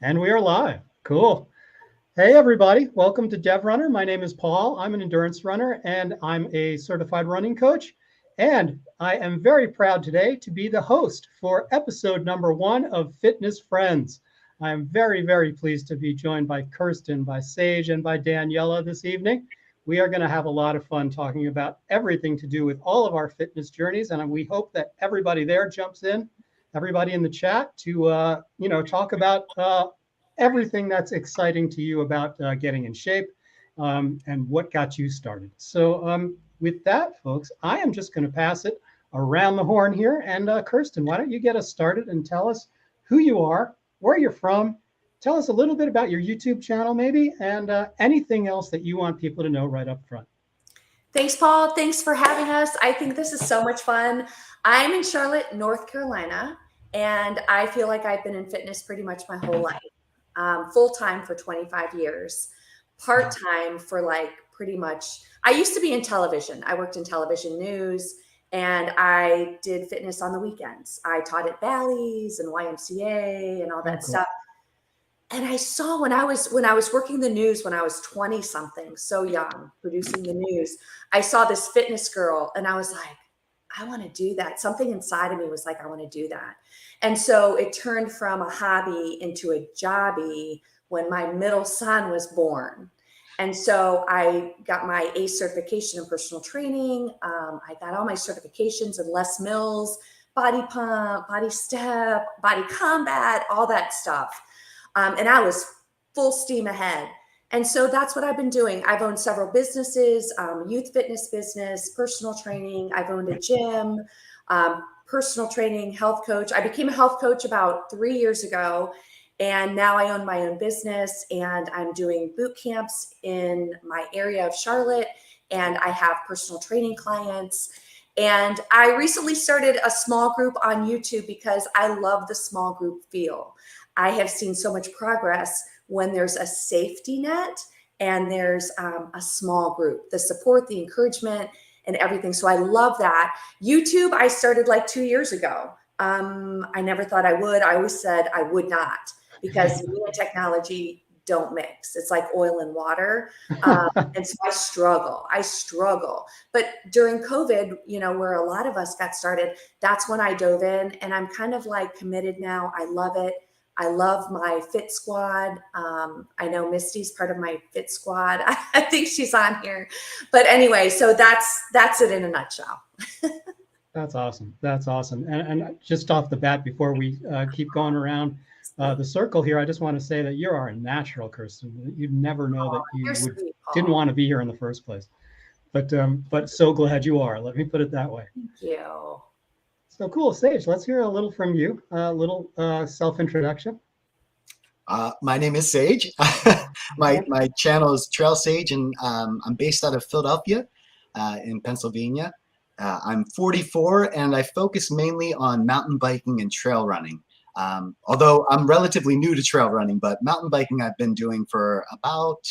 And we are live. Cool. Hey, everybody. Welcome to DevRunner. My name is Paul. I'm an endurance runner and I'm a certified running coach. And I am very proud today to be the host for episode number 1 of Fitness Friends. I am very, very pleased to be joined by Kirsten, by Sage, and by Daniella this evening. We are going to have a lot of fun talking about everything to do with all of our fitness journeys. And we hope that everybody there jumps in, everybody in the chat to, talk about everything that's exciting to you about getting in shape and what got you started. So with that, folks, I am just going to pass it around the horn here. And Kirsten, why don't you get us started and tell us who you are, where you're from, tell us a little bit about your YouTube channel maybe, and anything else that you want people to know right up front. Thanks, Paul. Thanks for having us. I think this is so much fun. I'm in Charlotte, North Carolina, and I feel like I've been in fitness pretty much my whole life. Full-time for 25 years, part-time for like pretty much, I used to be in television. I worked in television news and I did fitness on the weekends. I taught at Bally's and YMCA and all that stuff. And I saw when I was working the news, when I was 20 something, so young, producing the news, I saw this fitness girl and I was like, I want to do that. Something inside of me was like, I want to do that. And so it turned from a hobby into a jobby when my middle son was born. And so I got my ACE certification in personal training. I got all my certifications in Les Mills, body pump, body step, body combat, all that stuff. And I was full steam ahead. And so that's what I've been doing. I've owned several businesses, youth fitness business, personal training. I've owned a gym, personal training, health coach. I became a health coach about 3 years ago. And now I own my own business and I'm doing boot camps in my area of Charlotte. And I have personal training clients. And I recently started a small group on YouTube because I love the small group feel. I have seen so much progress when there's a safety net and there's a small group, the support, the encouragement, and everything. So I love that. YouTube, I started like 2 years ago. I never thought I would. I always said I would not because me and technology don't mix. It's like oil and water. And so I struggle. But during COVID, where a lot of us got started, that's when I dove in and I'm kind of like committed now. I love it. I love my Fit Squad. I know Misty's part of my Fit Squad. I think she's on here. But anyway, so that's it in a nutshell. That's awesome. That's awesome. And just off the bat, before we keep going around the circle here, I just want to say that you are a natural, Kirsten. You'd never know that you didn't want to be here in the first place. But so glad you are. Let me put it that way. Thank you. So cool, Sage. Let's hear a little from you. A little self-introduction. My name is Sage. my channel is Trail Sage, and I'm based out of Philadelphia, in Pennsylvania. I'm 44, and I focus mainly on mountain biking and trail running. Although I'm relatively new to trail running, but mountain biking I've been doing for about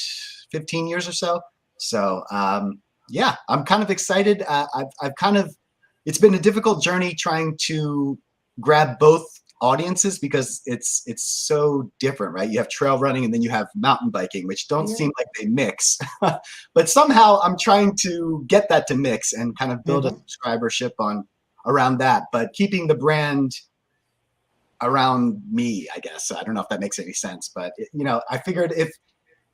15 years or so. So yeah, I'm kind of excited. It's been a difficult journey trying to grab both audiences because it's so different, right? You have trail running and then you have mountain biking, which don't seem like they mix. But somehow I'm trying to get that to mix and kind of build a subscribership around that, but keeping the brand around me, I guess. I don't know if that makes any sense, but I figured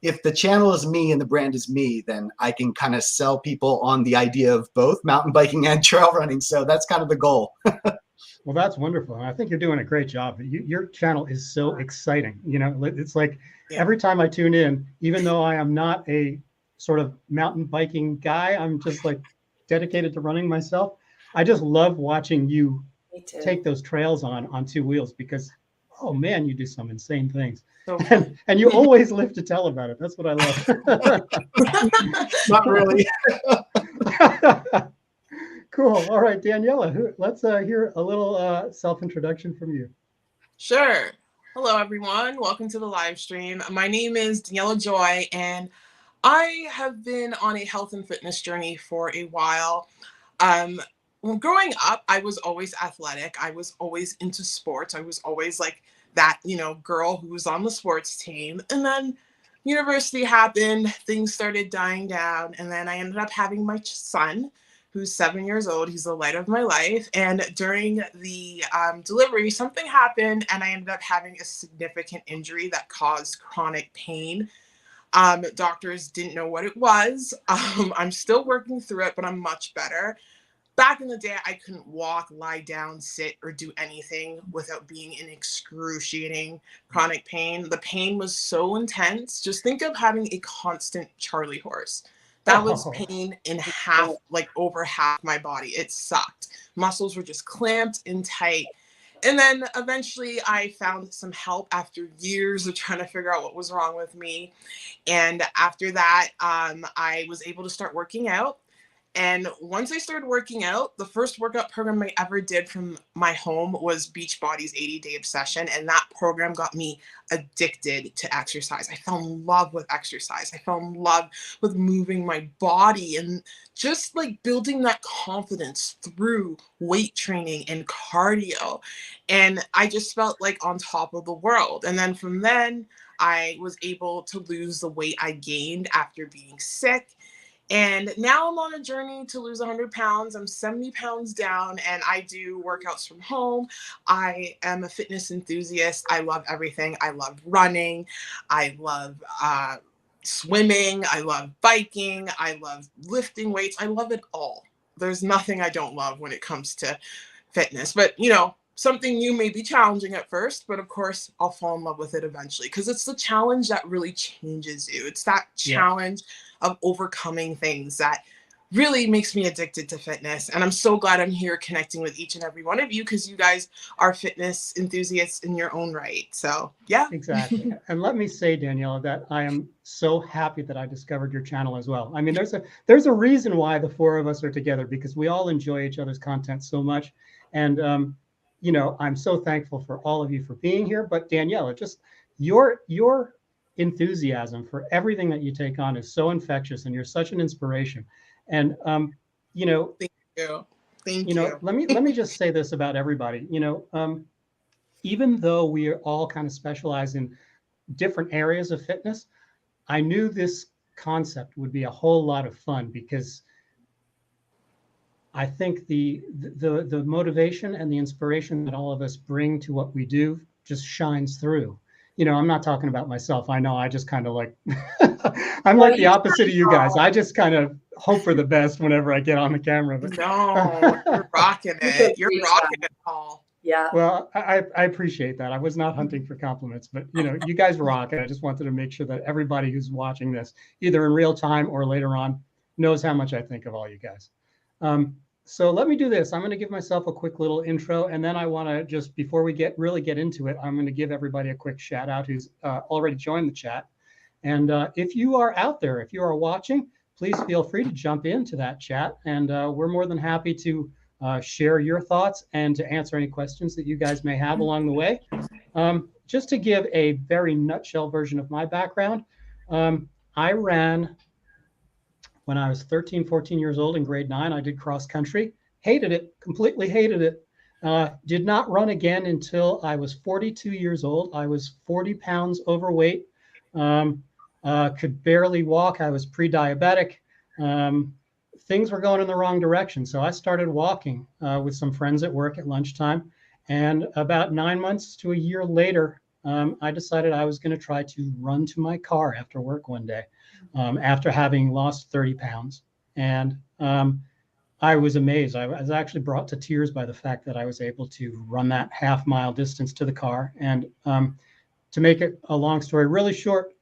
if the channel is me and the brand is me, then I can kind of sell people on the idea of both mountain biking and trail running. So that's kind of the goal. Well, that's wonderful. I think you're doing a great job. Your channel is so exciting. It's like every time I tune in, even though I am not a sort of mountain biking guy, I'm just like dedicated to running myself. I just love watching you take those trails on 2 wheels because, oh man, you do some insane things. And you always live to tell about it. That's what I love. Not really. Cool. All right, Daniella, let's hear a little self-introduction from you. Sure. Hello, everyone. Welcome to the live stream. My name is Daniella Joy, and I have been on a health and fitness journey for a while. Well, growing up, I was always athletic. I was always into sports. I was always like that, girl who was on the sports team. And then university happened, things started dying down. And then I ended up having my son, who's 7 years old. He's the light of my life. And during the delivery, something happened and I ended up having a significant injury that caused chronic pain. Doctors didn't know what it was. I'm still working through it, but I'm much better. Back in the day, I couldn't walk, lie down, sit, or do anything without being in excruciating chronic pain. The pain was so intense. Just think of having a constant Charlie horse. That was pain in half, like over half my body. It sucked. Muscles were just clamped and tight. And then eventually I found some help after years of trying to figure out what was wrong with me. And after that, I was able to start working out. And once I started working out, the first workout program I ever did from my home was Beachbody's 80-Day Obsession. And that program got me addicted to exercise. I fell in love with exercise. I fell in love with moving my body and just like building that confidence through weight training and cardio. And I just felt like on top of the world. And then from then, I was able to lose the weight I gained after being sick. And now I'm on a journey to lose 100 pounds. I'm 70 pounds down and I do workouts from home. I am a fitness enthusiast. I love everything. I love running. I love swimming. I love biking. I love lifting weights. I love it all. There's nothing I don't love when it comes to fitness. But, something new may be challenging at first, but of course I'll fall in love with it eventually because it's the challenge that really changes you. It's that challenge of overcoming things that really makes me addicted to fitness. And I'm so glad I'm here connecting with each and every one of you because you guys are fitness enthusiasts in your own right. So yeah. Exactly. And let me say, Daniella, that I am so happy that I discovered your channel as well. I mean, there's a reason why the four of us are together because we all enjoy each other's content so much. And, I'm so thankful for all of you for being here. But Daniella, just your enthusiasm for everything that you take on is so infectious, and you're such an inspiration. And thank you. Thank you. Let me just say this about everybody. Even though we all kind of specialize in different areas of fitness, I knew this concept would be a whole lot of fun because I think the motivation and the inspiration that all of us bring to what we do just shines through. I'm not talking about myself. I know I just kind of like, I'm like the opposite of you guys. I just kind of hope for the best whenever I get on the camera. But no, you're rocking it. You're rocking it, Paul. Yeah. Well, I appreciate that. I was not hunting for compliments, but you guys rock it. I just wanted to make sure that everybody who's watching this, either in real time or later on, knows how much I think of all you guys. So let me do this. I'm going to give myself a quick little intro, and then I want to just, before we really get into it, I'm going to give everybody a quick shout out who's already joined the chat. And if you are out there, if you are watching, please feel free to jump into that chat, and we're more than happy to share your thoughts and to answer any questions that you guys may have along the way. Just to give a very nutshell version of my background, I ran when I was 13, 14 years old in grade 9. I did cross country, hated it, completely hated it. Did not run again until I was 42 years old. I was 40 pounds overweight, could barely walk. I was pre-diabetic. Things were going in the wrong direction. So I started walking with some friends at work at lunchtime. And about 9 months to a year later, I decided I was going to try to run to my car after work one day. After having lost 30 pounds. And I was amazed. I was actually brought to tears by the fact that I was able to run that half-mile distance to the car. And to make it a long story really short,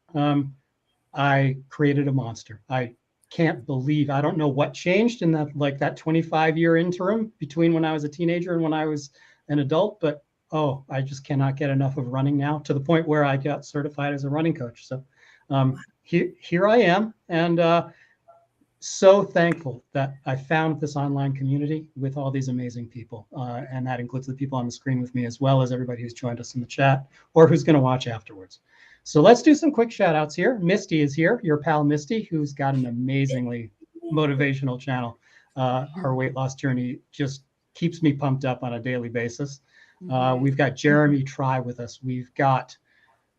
I created a monster. I can't believe, I don't know what changed in that 25-year interim between when I was a teenager and when I was an adult, but I just cannot get enough of running now, to the point where I got certified as a running coach. So here I am, and so thankful that I found this online community with all these amazing people. And that includes the people on the screen with me, as well as everybody who's joined us in the chat or who's going to watch afterwards. So let's do some quick shout outs here. Misty is here, your pal Misty, who's got an amazingly motivational channel. Her weight loss journey just keeps me pumped up on a daily basis. We've got Jeremy Try with us. We've got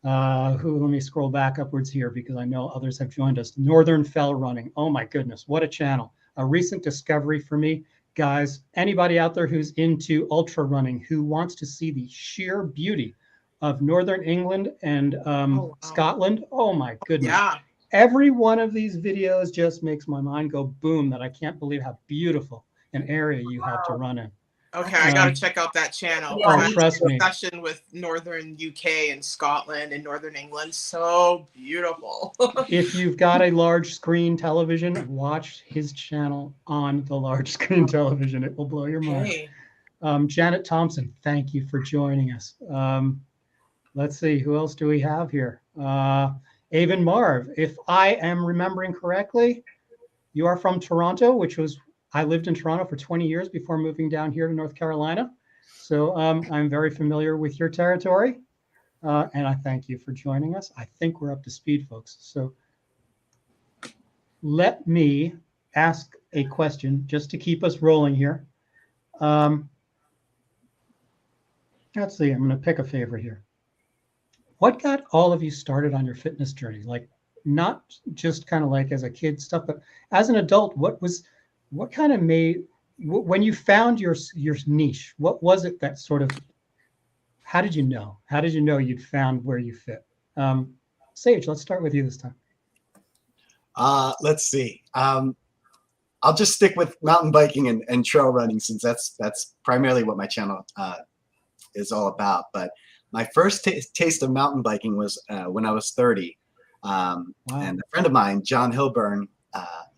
let me scroll back upwards here because I know others have joined us. Northern Fell Running. Oh my goodness, what a channel. A recent discovery for me. Guys, anybody out there who's into ultra running, who wants to see the sheer beauty of Northern England and wow. Scotland, oh my goodness. Yeah. Every one of these videos just makes my mind go boom, that I can't believe how beautiful an area you have to run in. Okay, I got to check out that channel. Oh, That's trust me. Obsession with Northern UK and Scotland and Northern England. So beautiful. If you've got a large screen television, watch his channel on the large screen television. It will blow your mind. Janet Thompson, thank you for joining us. Let's see, who else do we have here? Avon Marv, if I am remembering correctly, you are from Toronto, I lived in Toronto for 20 years before moving down here to North Carolina. So I'm very familiar with your territory. And I thank you for joining us. I think we're up to speed, folks. So let me ask a question just to keep us rolling here. Let's see, I'm going to pick a favorite here. What got all of you started on your fitness journey? Like, not just kind of like as a kid stuff, but as an adult, what kind of made, when you found your niche, what was it that sort of, how did you know? How did you know you'd found where you fit? Sage, let's start with you this time. Let's see. I'll just stick with mountain biking and trail running, since that's primarily what my channel is all about. But my first taste of mountain biking was when I was 30. Wow. And a friend of mine, John Hilburn,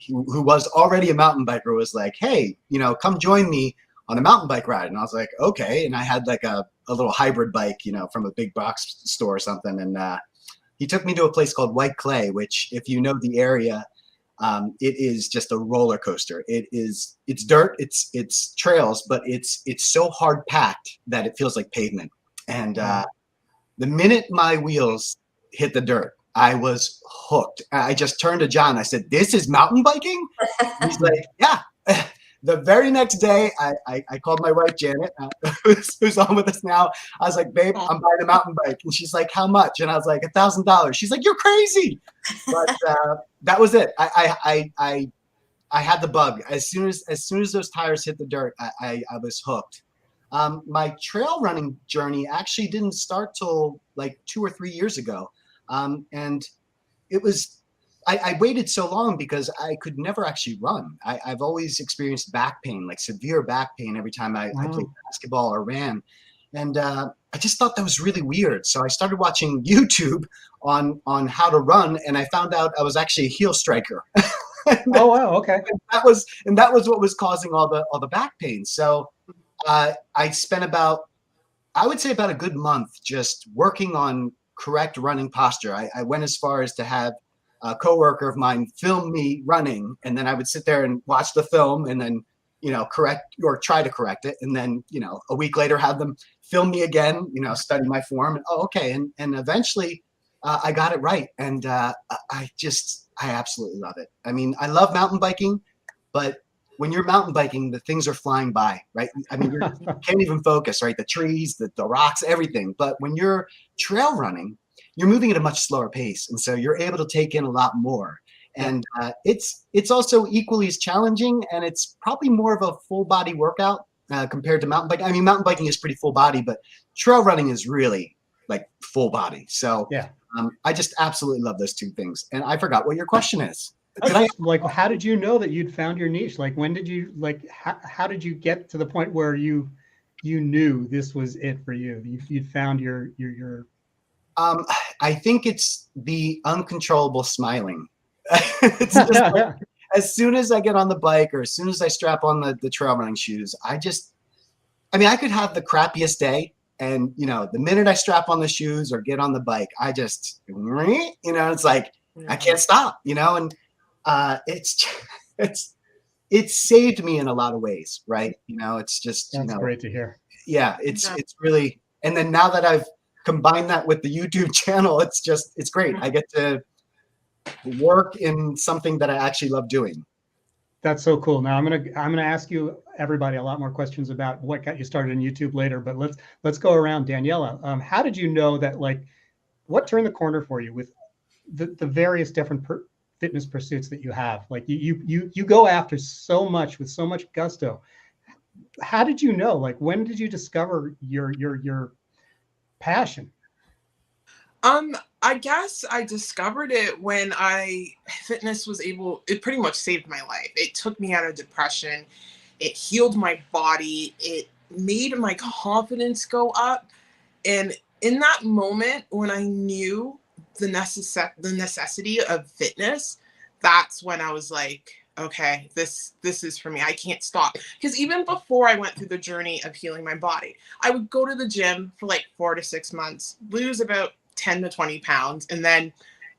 who was already a mountain biker, was like, hey, come join me on a mountain bike ride. And I was like, okay. And I had like a little hybrid bike, from a big box store or something. And he took me to a place called White Clay, which, if you know the area, it is just a roller coaster. It's dirt, it's trails, but it's so hard packed that it feels like pavement. And the minute my wheels hit the dirt, I was hooked. I just turned to John. I said, this is mountain biking? He's like, yeah. The very next day, I called my wife, Janet, who's on with us now. I was like, babe, I'm buying a mountain bike. And she's like, how much? And I was like, $1,000. She's like, you're crazy. But that was it. I had the bug. As soon as those tires hit the dirt, I was hooked. My trail running journey actually didn't start till like 2 or 3 years ago. And it was, I waited so long because I could never actually run. I've always experienced back pain, like severe back pain every time I played basketball or ran. And I just thought that was really weird. So I started watching YouTube on how to run, and I found out I was actually a heel striker. Oh, wow. Okay. That was what was causing all the back pain. So I spent I would say about a good month just working on correct running posture. I went as far as to have a coworker of mine film me running, and then I would sit there and watch the film and then, correct or try to correct it. And then, a week later have them film me again, study my form. And, okay. And eventually I got it right. And I absolutely love it. I mean, I love mountain biking, but when you're mountain biking, the things are flying by, right? I mean, you can't even focus, right? The trees, the rocks, everything. But when you're trail running, you're moving at a much slower pace. And so you're able to take in a lot more. And it's also equally as challenging, and it's probably more of a full body workout compared to mountain biking. I mean, mountain biking is pretty full body, but trail running is really like full body. So I just absolutely love those two things. And I forgot what your question is. Like, how did you know that you'd found your niche? Like, when did you, like, how did you get to the point where you knew this was it for you? You'd found your I think it's the uncontrollable smiling. It's just like, as soon as I get on the bike or as soon as I strap on the trail running shoes, I could have the crappiest day, and the minute I strap on the shoes or get on the bike, I just, it's like I can't stop, and it's saved me in a lot of ways, right? It's just that's great to hear. Yeah, it's really, and then now that I've combined that with the YouTube channel, it's great. I get to work in something that I actually love doing. That's so cool. Now I'm gonna ask you everybody a lot more questions about what got you started in YouTube later, but let's go around. Daniela, how did you know that, like, what turned the corner for you with the various different fitness pursuits that you have? Like you go after so much with so much gusto. How did you know? Like, when did you discover your passion? I guess I discovered it when fitness was it pretty much saved my life. It took me out of depression. It healed my body. It made my confidence go up. And in that moment, when I knew the necessity of fitness, that's when I was like, okay, this is for me. I can't stop. Because even before I went through the journey of healing my body, I would go to the gym for like 4 to 6 months, lose about 10 to 20 pounds, and then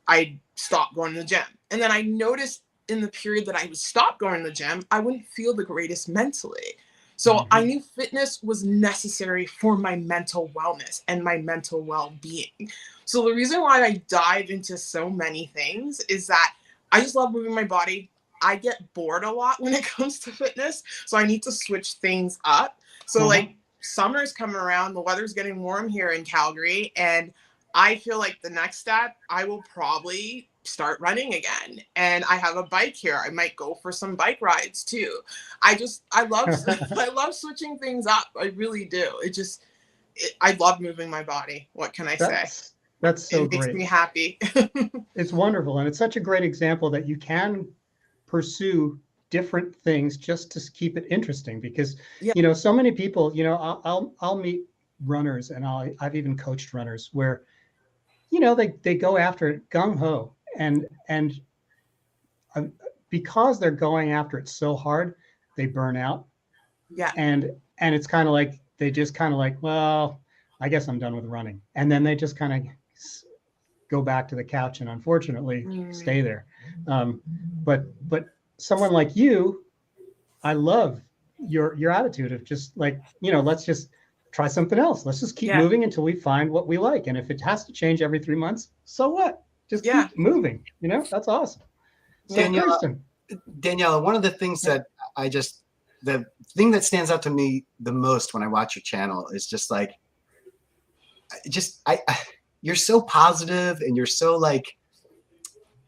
I'd stop going to the gym. And then I noticed in the period that I would stop going to the gym, I wouldn't feel the greatest mentally. So I knew fitness was necessary for my mental wellness and my mental well-being. So the reason why I dive into so many things is that I just love moving my body. I get bored a lot when it comes to fitness, so I need to switch things up. So like summer's coming around, the weather's getting warm here in Calgary, and I feel like the next step, I will probably start running again. And I have a bike here. I might go for some bike rides too. I love I love switching things up. I really do. I love moving my body. What can I say? That's so great. It makes me happy. It's wonderful. And it's such a great example that you can pursue different things just to keep it interesting, because, you know, so many people, you know, I'll meet runners, and I've even coached runners where, you know, they go after it gung ho, and because they're going after it so hard, they burn out. Yeah. And it's kind of like, they just kind of like, well, I guess I'm done with running. And then they just kind of go back to the couch and unfortunately stay there. But someone like you, I love your attitude of just like, you know, let's just try something else. Let's just keep moving until we find what we like. And if it has to change every 3 months, so what? Just keep moving. You know, that's awesome. So Daniella, one of the things that the thing that stands out to me the most when I watch your channel is just like, you're so positive, and you're so like,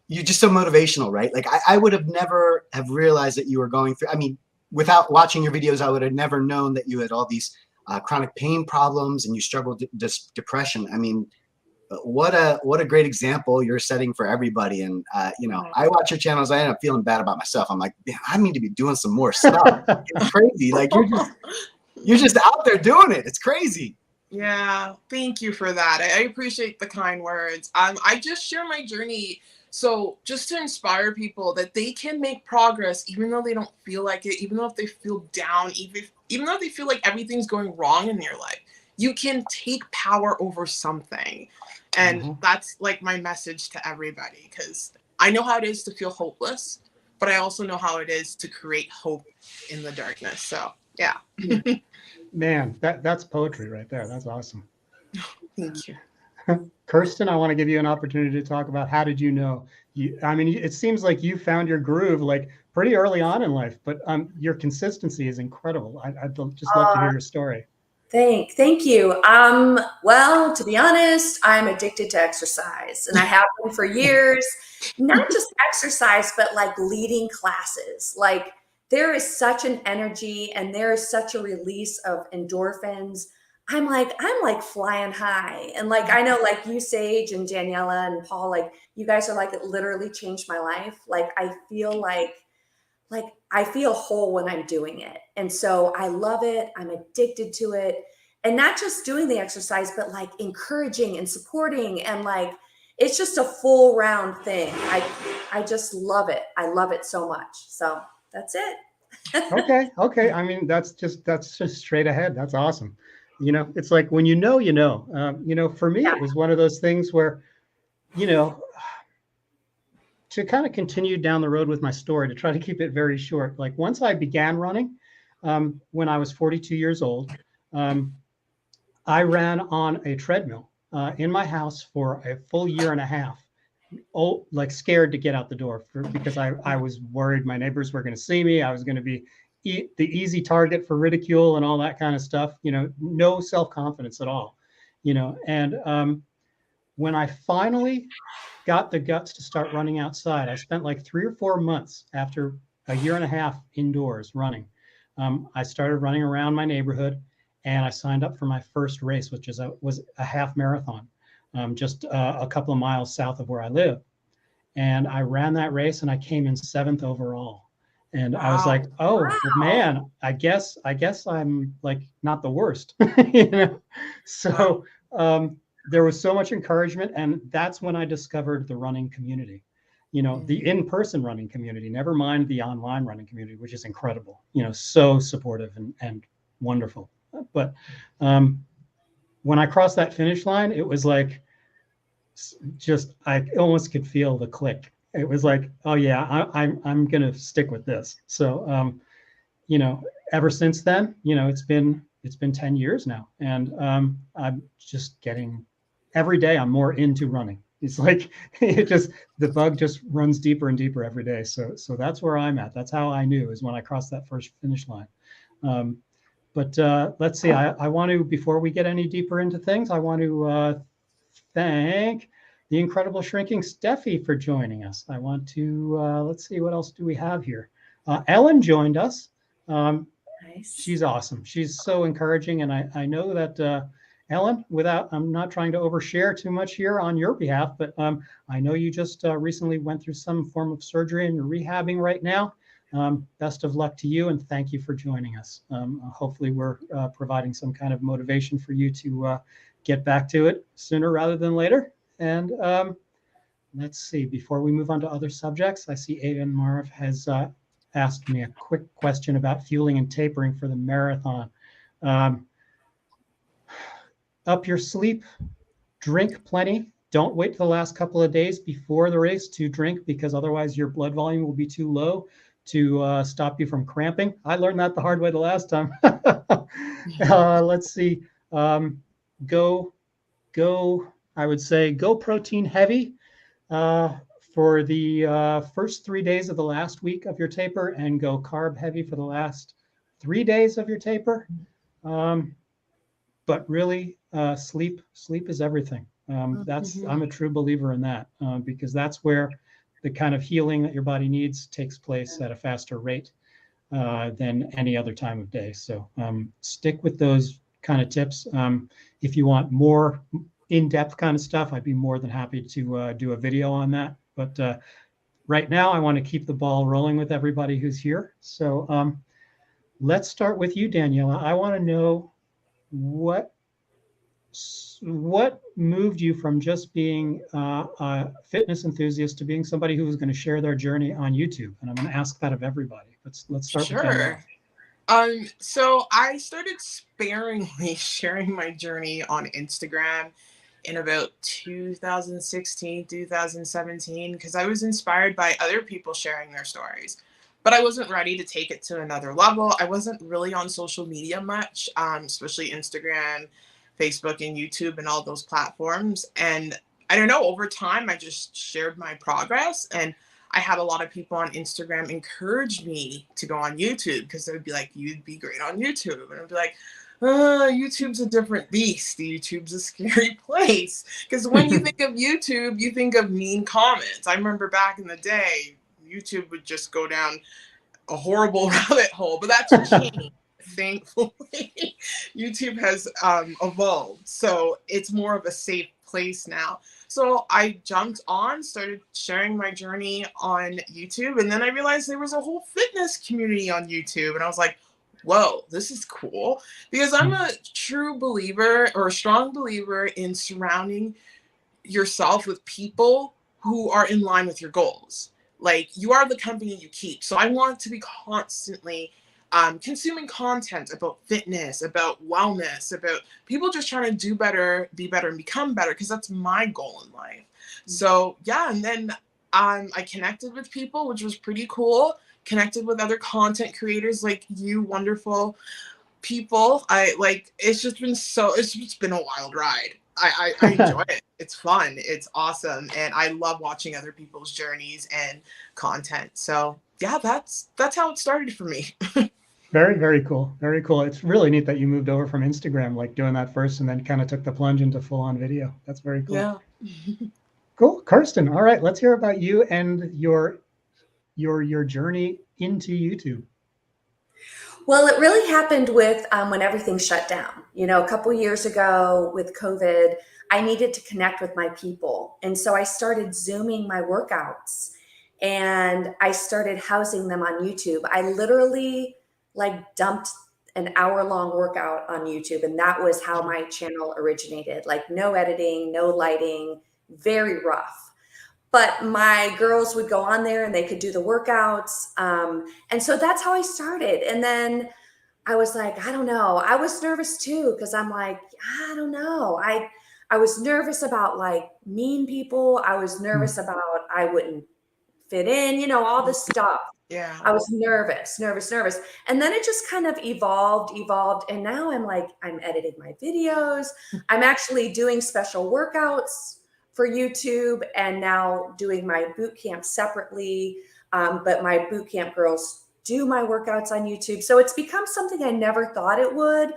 you're just so motivational, right? Like I would have never have realized that you were going through, I mean, without watching your videos, I would have never known that you had all these chronic pain problems and you struggled with depression. I mean, what a great example you're setting for everybody. And you know, I watch your channels, I end up feeling bad about myself. I'm like, man, I need to be doing some more stuff. It's crazy. Like you're just out there doing it. It's crazy. Yeah, thank you for that. I appreciate the kind words. I just share my journey, so just to inspire people that they can make progress even though they don't feel like it, even though if they feel down, even though they feel like everything's going wrong in their life, you can take power over something. And that's like my message to everybody, because I know how it is to feel hopeless, but I also know how it is to create hope in the darkness. So yeah. Man, that's poetry right there. That's awesome. Thank you. Kirsten, I want to give you an opportunity to talk about, how did you know? I mean, it seems like you found your groove like pretty early on in life, but your consistency is incredible. I'd just love to hear your story. Thank you. Well, to be honest, I'm addicted to exercise, and I have been for years. Not just exercise, but like leading classes. Like, there is such an energy and there is such a release of endorphins. I'm like flying high. And like, I know like you, Sage, and Daniella and Paul, like you guys are like, it literally changed my life. Like I feel like I feel whole when I'm doing it. And so I love it. I'm addicted to it. And not just doing the exercise, but like encouraging and supporting, and like, it's just a full round thing. I just love it. I love it so much. So that's it. Okay. I mean, that's just straight ahead. That's awesome. You know, it's like when you know, for me, it was one of those things where, you know, to kind of continue down the road with my story, to try to keep it very short. Like once I began running, when I was 42 years old, I ran on a treadmill in my house for a full year and a half. like scared to get out the door because I was worried my neighbors were going to see me. I was going to be the easy target for ridicule and all that kind of stuff. No self-confidence at all. And when I finally got the guts to start running outside, I spent like 3 or 4 months after a year and a half indoors running. I started running around my neighborhood, and I signed up for my first race, which was a half marathon, just a couple of miles south of where I live. And I ran that race, and I came in 7th overall. And I was like, oh, well, man, I guess I'm like not the worst. So there was so much encouragement, and that's when I discovered the running community. The in-person running community, never mind the online running community, which is incredible, so supportive and wonderful. But when I crossed that finish line, it was like, I almost could feel the click. It was like, oh yeah, I'm going to stick with this. So, ever since then, it's been 10 years now, and I'm just getting, every day I'm more into running. It's like the bug just runs deeper and deeper every day. So that's where I'm at. That's how I knew, is when I crossed that first finish line. But let's see. I want to, before we get any deeper into things, I want to thank the incredible shrinking Steffi for joining us. I want to let's see, what else do we have here? Ellen joined us. Nice. She's awesome. She's so encouraging, and I know that. Ellen, I'm not trying to overshare too much here on your behalf, but I know you just recently went through some form of surgery and you're rehabbing right now. Best of luck to you, and thank you for joining us. Hopefully we're providing some kind of motivation for you to get back to it sooner rather than later. And let's see, before we move on to other subjects, I see Avan Marv has asked me a quick question about fueling and tapering for the marathon. Up your sleep, drink plenty. Don't wait for the last couple of days before the race to drink, because otherwise your blood volume will be too low to stop you from cramping. I learned that the hard way the last time. Let's see. Go, I would say go protein heavy for the first 3 days of the last week of your taper, and go carb heavy for the last 3 days of your taper. But really, sleep is everything. I'm a true believer in that, because that's where the kind of healing that your body needs takes place at a faster rate than any other time of day. So stick with those kind of tips. If you want more in-depth kind of stuff, I'd be more than happy to do a video on that. But right now, I want to keep the ball rolling with everybody who's here. So let's start with you, Daniella. I want to know what moved you from just being a fitness enthusiast to being somebody who was going to share their journey on YouTube? And I'm going to ask that of everybody. Let's start with Danielle. So I started sparingly sharing my journey on Instagram in about 2016, 2017, because I was inspired by other people sharing their stories. But I wasn't ready to take it to another level. I wasn't really on social media much, especially Instagram, Facebook, and YouTube, and all those platforms. And I don't know, over time, I just shared my progress. And I had a lot of people on Instagram encourage me to go on YouTube, because they would be like, you'd be great on YouTube. And I'd be like, YouTube's a different beast. YouTube's a scary place. Because when you think of YouTube, you think of mean comments. I remember back in the day, YouTube would just go down a horrible rabbit hole, but that's changed. Thankfully, YouTube has evolved, so it's more of a safe place now. So I jumped on, started sharing my journey on YouTube, and then I realized there was a whole fitness community on YouTube, and I was like, whoa, this is cool, because I'm a true believer, or a strong believer, in surrounding yourself with people who are in line with your goals. Like, you are the company you keep. So I want to be constantly consuming content about fitness, about wellness, about people just trying to do better, be better, and become better, because that's my goal in life. So yeah, and then I connected with people, which was pretty cool. Connected with other content creators like you, wonderful people. It's just been a wild ride. I enjoy it. It's fun. It's awesome. And I love watching other people's journeys and content. So yeah, that's how it started for me. Very, very cool. Very cool. It's really neat that you moved over from Instagram, like doing that first and then kind of took the plunge into full on video. That's very cool. Yeah. Cool. Kirsten, all right, let's hear about you and your journey into YouTube. Well, it really happened with when everything shut down. You know, a couple years ago with COVID, I needed to connect with my people. And so I started Zooming my workouts and I started housing them on YouTube. I literally like dumped an hour-long workout on YouTube. And that was how my channel originated. Like no editing, no lighting, very rough. But my girls would go on there and they could do the workouts. And so that's how I started. And then I was like, I don't know. I was nervous too, because I'm like, I don't know. I was nervous about like mean people. I was nervous about I wouldn't fit in, you know, all this stuff. Yeah. I was nervous. And then it just kind of evolved. And now I'm like, I'm editing my videos. I'm actually doing special workouts for YouTube and now doing my boot camp separately. But my boot camp girls do my workouts on YouTube. So it's become something I never thought it would.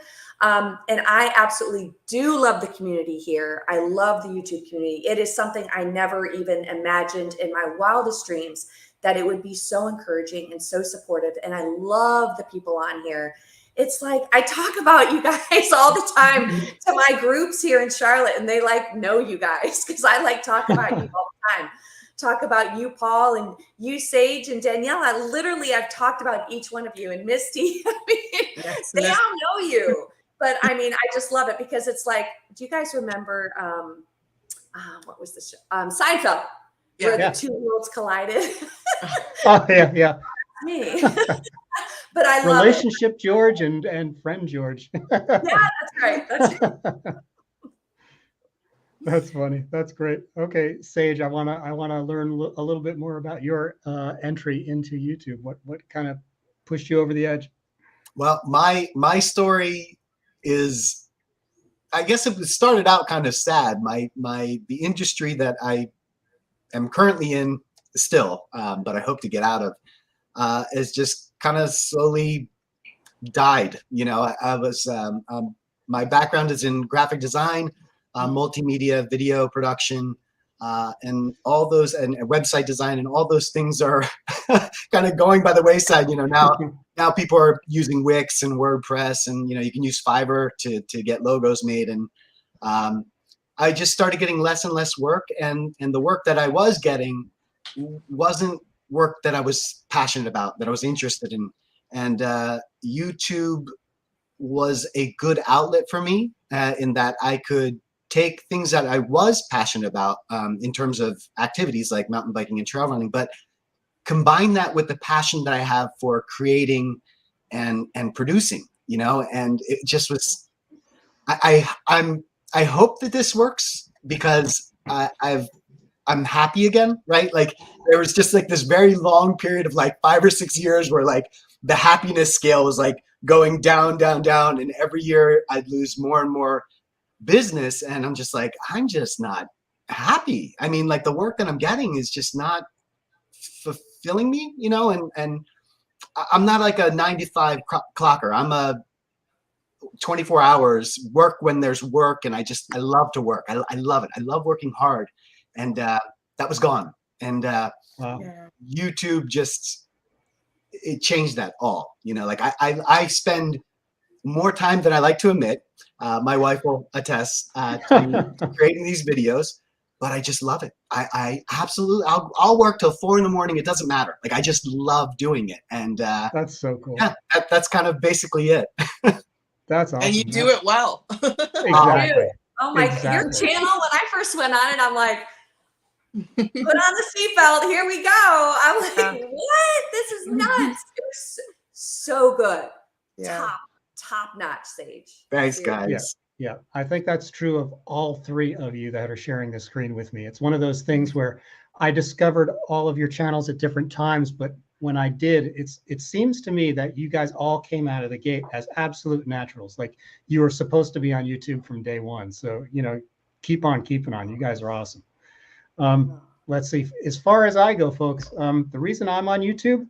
And I absolutely do love the community here. I love the YouTube community. It is something I never even imagined in my wildest dreams that it would be so encouraging and so supportive. And I love the people on here. It's like, I talk about you guys all the time to my groups here in Charlotte, and they like know you guys because I like talk about you all the time. Talk about you, Paul, and you, Sage, and Danielle. I've talked about each one of you, and Misty. I mean, Yes, they all know you. But I mean, I just love it because it's like, do you guys remember what was the show? Seinfeld, where the two worlds collided? Oh, yeah. Me. But I love Relationship George and friend George. Yeah, that's right. That's funny. That's great. Okay, Sage, I wanna learn a little bit more about your entry into YouTube. What kind of pushed you over the edge? Well, my story is, I guess it started out kind of sad. The industry that I am currently in still, but I hope to get out of, is just kind of slowly died. You know, I was my background is in graphic design, multimedia, video production, and all those, and website design, and all those things are kind of going by the wayside. You know, now people are using Wix and WordPress, and you know, you can use Fiverr to get logos made, and I just started getting less and less work, and the work that I was getting wasn't work that I was passionate about, that I was interested in. And YouTube was a good outlet for me in that I could take things that I was passionate about in terms of activities like mountain biking and trail running, but combine that with the passion that I have for creating and producing, you know. And it just was, I hope that this works because I'm happy again, right? Like there was just like this very long period of like 5 or 6 years where like the happiness scale was like going down, and every year I'd lose more and more business, and I'm just like, I'm just not happy. I mean, like the work that I'm getting is just not fulfilling me, you know, and I'm not like a 9 to 5 clocker. I'm a 24 hours work when there's work, and I love to work. I love it. I love working hard. And that was gone. And Wow. YouTube just, it changed that all. You know, like I spend more time than I like to admit. My wife will attest to creating these videos, but I just love it. I absolutely, I'll work till 4 a.m. It doesn't matter. Like I just love doing it. And That's so cool. Yeah, that's kind of basically it. That's awesome. And you do it well. Exactly. Oh my, your channel, when I first went on it, I'm like, put on the seatbelt, here we go. I'm like, what? This is nuts. It was so good. Yeah. Top notch, Sage. Thanks, guys. Yeah, I think that's true of all 3 of you that are sharing the screen with me. It's one of those things where I discovered all of your channels at different times, but when I did, it seems to me that you guys all came out of the gate as absolute naturals. Like you were supposed to be on YouTube from day one. So, you know, keep on keeping on. You guys are awesome. Let's see. As far as I go, folks, the reason I'm on YouTube,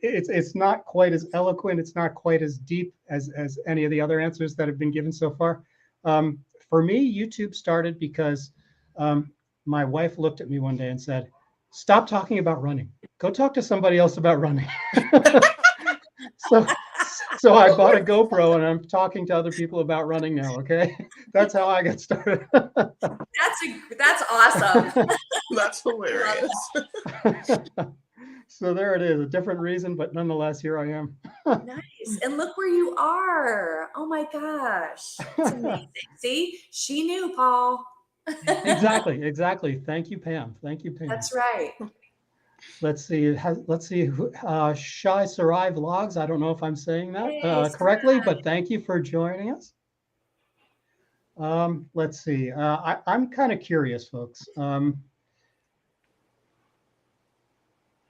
it's not quite as eloquent. It's not quite as deep as any of the other answers that have been given so far. For me, YouTube started because my wife looked at me one day and said, "Stop talking about running. Go talk to somebody else about running." So I bought a GoPro and I'm talking to other people about running now. Okay, that's how I got started. That's awesome. That's hilarious. So there it is, a different reason, but nonetheless, here I am. Nice. And look where you are. Oh my gosh. That's amazing. See, she knew, Paul. Exactly. Thank you, Pam. That's right. Let's see. Shy Sarai Vlogs. I don't know if I'm saying that correctly, but thank you for joining us. Let's see. I'm kind of curious, folks.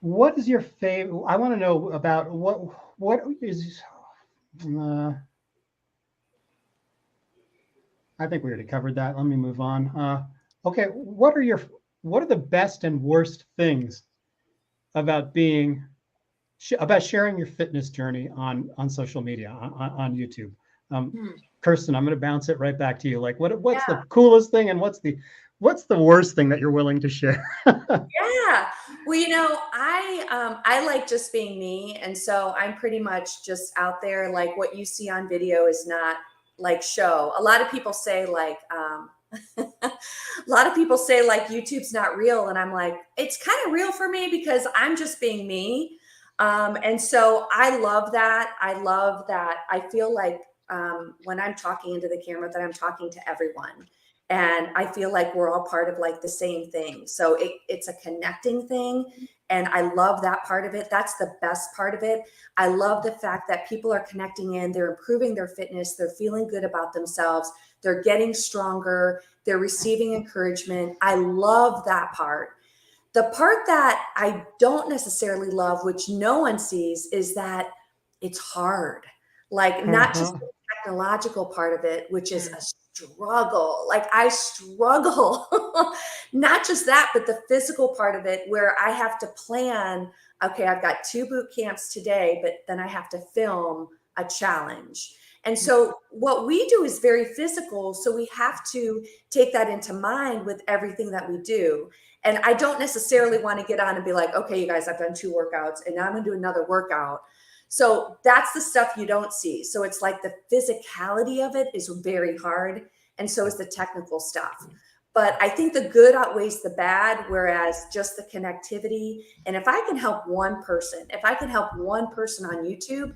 What is your favorite? I want to know about what is. I think we already covered that. Let me move on. Okay, what are the best and worst things about sharing your fitness journey on social media, on YouTube? Kirsten, I'm going to bounce it right back to you. Like, what's the coolest thing, and what's the worst thing that you're willing to share? Yeah. Well, I like just being me, and so I'm pretty much just out there. Like, what you see on video is not like show. A lot of people say like YouTube's not real, and I'm like, it's kind of real for me because I'm just being me. And so I love that. I feel like when I'm talking into the camera that I'm talking to everyone. And I feel like we're all part of like the same thing. So it's a connecting thing. And I love that part of it. That's the best part of it. I love the fact that people are connecting in, they're improving their fitness, they're feeling good about themselves, they're getting stronger, they're receiving encouragement. I love that part. The part that I don't necessarily love, which no one sees, is that it's hard. Like not just the technological part of it, which is a struggle. Like I struggle, not just that, but the physical part of it where I have to plan, okay, I've got 2 boot camps today, but then I have to film a challenge. And so what we do is very physical. So we have to take that into mind with everything that we do. And I don't necessarily want to get on and be like, okay, you guys, I've done 2 workouts and now I'm going to do another workout. So that's the stuff you don't see. So it's like the physicality of it is very hard. And so is the technical stuff. But I think the good outweighs the bad, whereas just the connectivity. And if I can help one person on YouTube,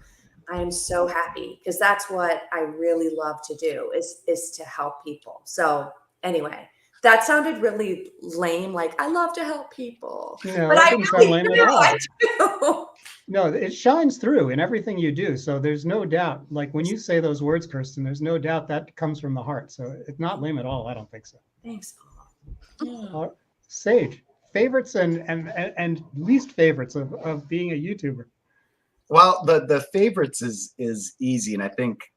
I am so happy because that's what I really love to do is to help people. So anyway, that sounded really lame. Like I love to help people, but I really do. I do. No, it shines through in everything you do. So there's no doubt, like when you say those words, Kirsten, there's no doubt that comes from the heart. So it's not lame at all. I don't think so. Thanks, Paul. Sage, favorites and least favorites of being a YouTuber. Well, the favorites is easy. And I think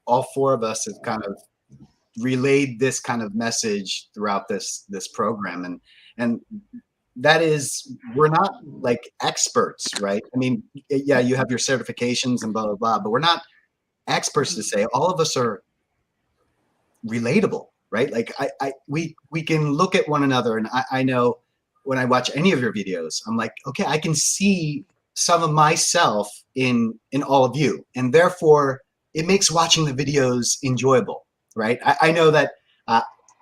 all 4 of us have kind of relayed this kind of message throughout this program. And that is, we're not like experts, right? I mean, yeah, you have your certifications and blah, blah, blah, but we're not experts to say. All of us are relatable, right? Like we can look at one another, and I know when I watch any of your videos, I'm like, okay, I can see some of myself in all of you. And therefore it makes watching the videos enjoyable, right? I know that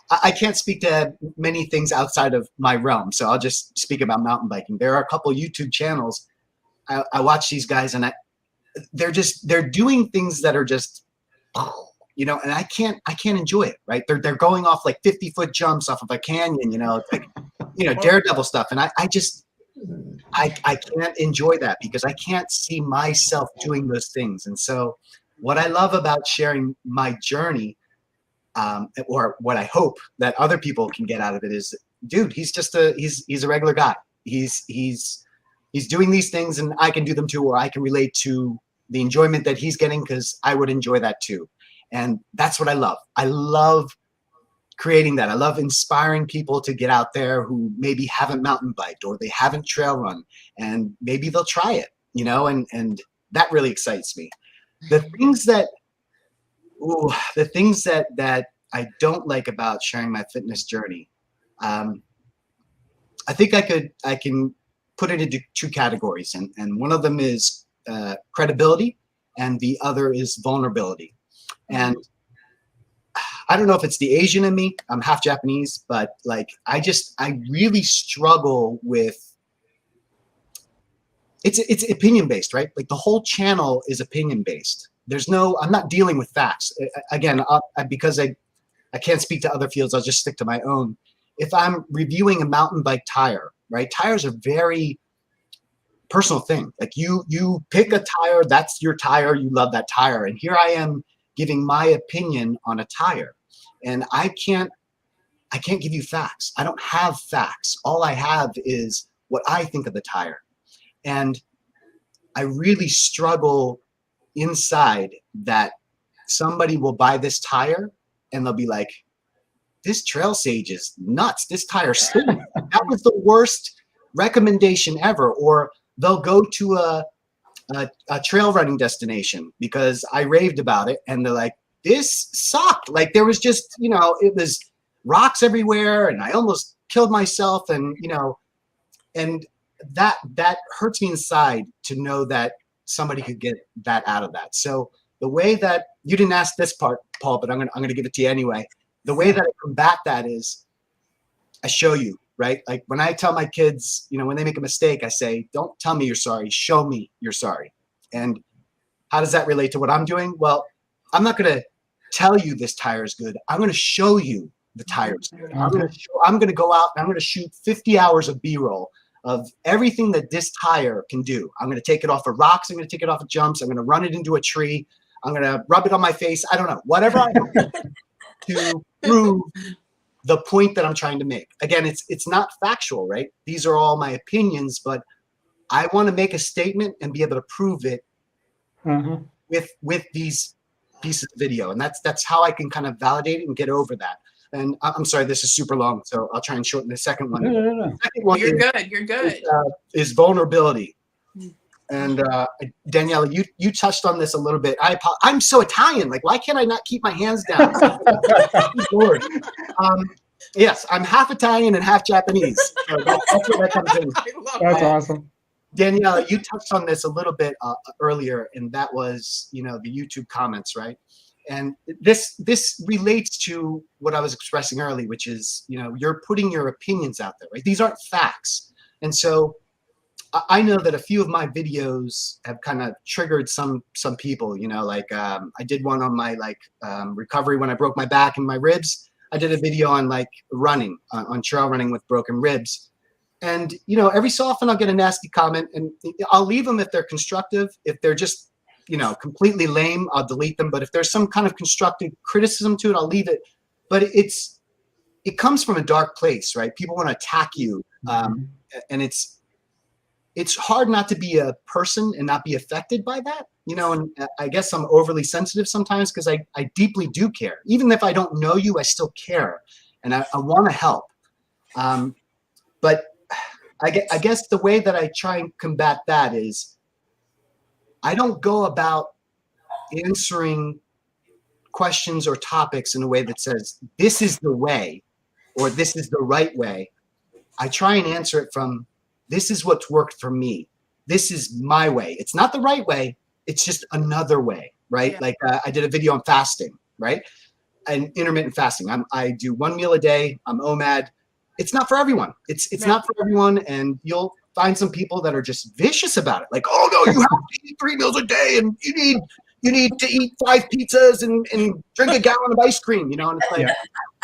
I can't speak to many things outside of my realm, so I'll just speak about mountain biking. There are a couple YouTube channels. I watch these guys, and they're doing things that are just, and I can't enjoy it, right? They're going off like 50-foot jumps off of a canyon, it's like, daredevil stuff, and I can't enjoy that because I can't see myself doing those things. And so, what I love about sharing my journey. Or what I hope that other people can get out of it is, dude, he's just he's a regular guy. He's doing these things and I can do them too, or I can relate to the enjoyment that he's getting because I would enjoy that too. And that's what I love. I love creating that. I love inspiring people to get out there who maybe haven't mountain biked or they haven't trail run, and maybe they'll try it, and that really excites me. The things that I don't like about sharing my fitness journey, I think I can put it into two categories, and one of them is credibility, and the other is vulnerability. And I don't know if it's the Asian in me. I'm half Japanese, but like I really struggle with. It's opinion based, right? Like the whole channel is opinion based. I'm not dealing with facts. Again, because I can't speak to other fields, I'll just stick to my own. If I'm reviewing a mountain bike tire, right? Tires are very personal thing. Like you pick a tire, that's your tire, you love that tire. And here I am giving my opinion on a tire. And I can't give you facts. I don't have facts. All I have is what I think of the tire. And I really struggle inside that somebody will buy this tire and they'll be like, this Trail Sage is nuts. This tire stinks. That was the worst recommendation ever. Or they'll go to a trail running destination because I raved about it, and they're like, this sucked. Like there was just, it was rocks everywhere, and I almost killed myself, and and that hurts me inside to know that somebody could get that out of that. So the way that you didn't ask this part, Paul, but I'm gonna give it to you anyway. The way that I combat that is I show you, right? Like when I tell my kids, when they make a mistake, I say, don't tell me you're sorry, show me you're sorry. And how does that relate to what I'm doing? Well, I'm not going to tell you this tire is good. I'm going to show you the tire's good. I'm going to go out and I'm going to shoot 50 hours of B-roll of everything that this tire can do. I'm going to take it off of rocks. I'm going to take it off of jumps. I'm going to run it into a tree. I'm going to rub it on my face. I don't know, whatever I do to prove the point that I'm trying to make. Again, it's not factual, right? These are all my opinions, but I want to make a statement and be able to prove it with these pieces of video. And that's how I can kind of validate it and get over that. And I'm sorry, this is super long, so I'll try and shorten the second one. No. The second one You're good. Is vulnerability. And Danielle, you touched on this a little bit. I'm so Italian. Like, why can't I not keep my hands down? Lord. Yes, I'm half Italian and half Japanese. So that's where that comes in. That's awesome. Danielle, you touched on this a little bit earlier, and that was, the YouTube comments, right? And this relates to what I was expressing earlier, which is, you're putting your opinions out there, right? These aren't facts. And so I know that a few of my videos have kind of triggered some people, I did one on my recovery when I broke my back and my ribs. I did a video on running, on trail running with broken ribs. And, every so often I'll get a nasty comment, and I'll leave them if they're constructive. If they're just, completely lame, I'll delete them. But if there's some kind of constructive criticism to it, I'll leave it. But it comes from a dark place, right? People want to attack you. And it's hard not to be a person and not be affected by that, and I guess I'm overly sensitive sometimes because I deeply do care. Even if I don't know you, I still care, and I want to help. But I guess the way that I try and combat that is I don't go about answering questions or topics in a way that says, this is the way or this is the right way. I try and answer it from, this is what's worked for me. This is my way. It's not the right way. It's just another way, right? Yeah. Like I did a video on fasting, right? And intermittent fasting. I do one meal a day. I'm OMAD. It's not for everyone. It's not for everyone. And you'll find some people that are just vicious about it. Like, oh no, you have to eat 3 meals a day, and you need to eat 5 pizzas and drink a gallon of ice cream. And it's like,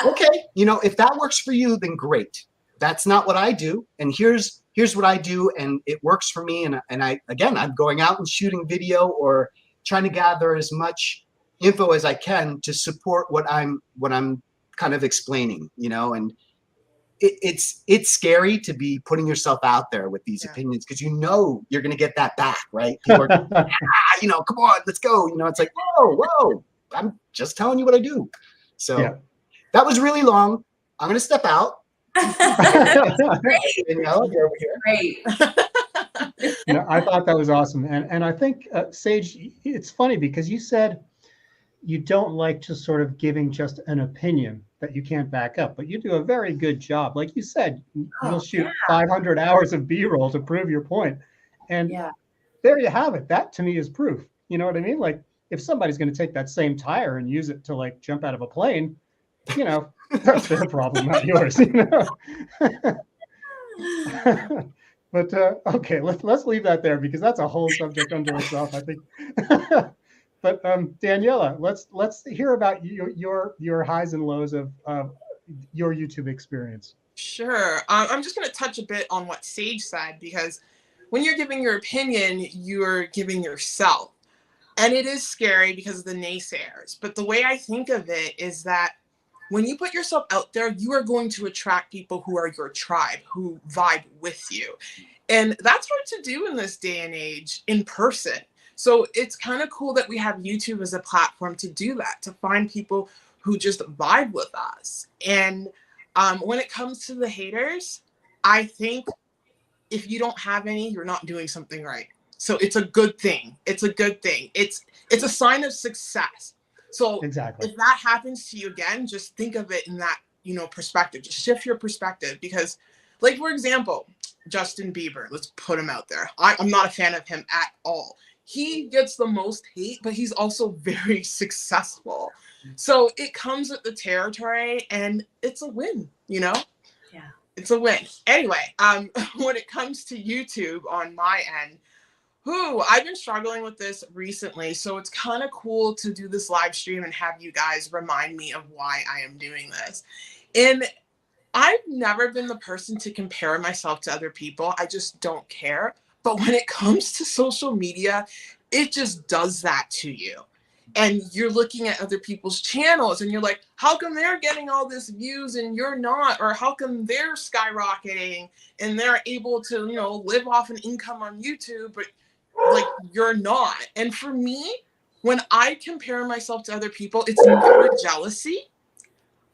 okay, if that works for you, then great. That's not what I do. And here's what I do, and it works for me. And I'm going out and shooting video or trying to gather as much info as I can to support what I'm kind of explaining, and it's scary to be putting yourself out there with these opinions, because you're going to get that back, right? People are, come on, let's go. It's like, whoa. I'm just telling you what I do. So Yeah. that was really long. I'm going to step out. Danielle, you're over here. Great. No, I thought that was awesome. And I think, Sage, it's funny because you said you don't like just sort of giving just an opinion that you can't back up, but you do a very good job. Like you said, you'll shoot 500 hours of B-roll to prove your point. And there you have it. That to me is proof. You know what I mean? Like if somebody's going to take that same tire and use it to like jump out of a plane, you know, that's their problem, not yours, you know? But okay, let's leave that there because that's a whole subject unto itself, I think. But Daniella, let's hear about your highs and lows of your YouTube experience. Sure. I'm just going to touch a bit on what Sage said, because when you're giving your opinion, you're giving yourself. And it is scary because of the naysayers. But the way I think of it is that when you put yourself out there, you are going to attract people who are your tribe, who vibe with you. And that's hard to do in this day and age in person. So it's kind of cool that we have YouTube as a platform to do that, to find people who just vibe with us. And when it comes to the haters, I think if you don't have any, you're not doing something right. So it's a good thing. It's a good thing. It's a sign of success. So exactly. If that happens to you again, just think of it in that, perspective. Just shift your perspective, because, like, for example, Justin Bieber, let's put him out there. I'm not a fan of him at all. He gets the most hate, but he's also very successful. So it comes with the territory, and it's a win, Yeah. It's a win. Anyway, when it comes to YouTube on my end, I've been struggling with this recently, so it's kind of cool to do this live stream and have you guys remind me of why I am doing this. And I've never been the person to compare myself to other people. I just don't care. But when it comes to social media, it just does that to you. And you're looking at other people's channels and you're like, how come they're getting all this views and you're not? Or how come they're skyrocketing and they're able to, live off an income on YouTube, but like you're not? And for me, when I compare myself to other people, it's never jealousy.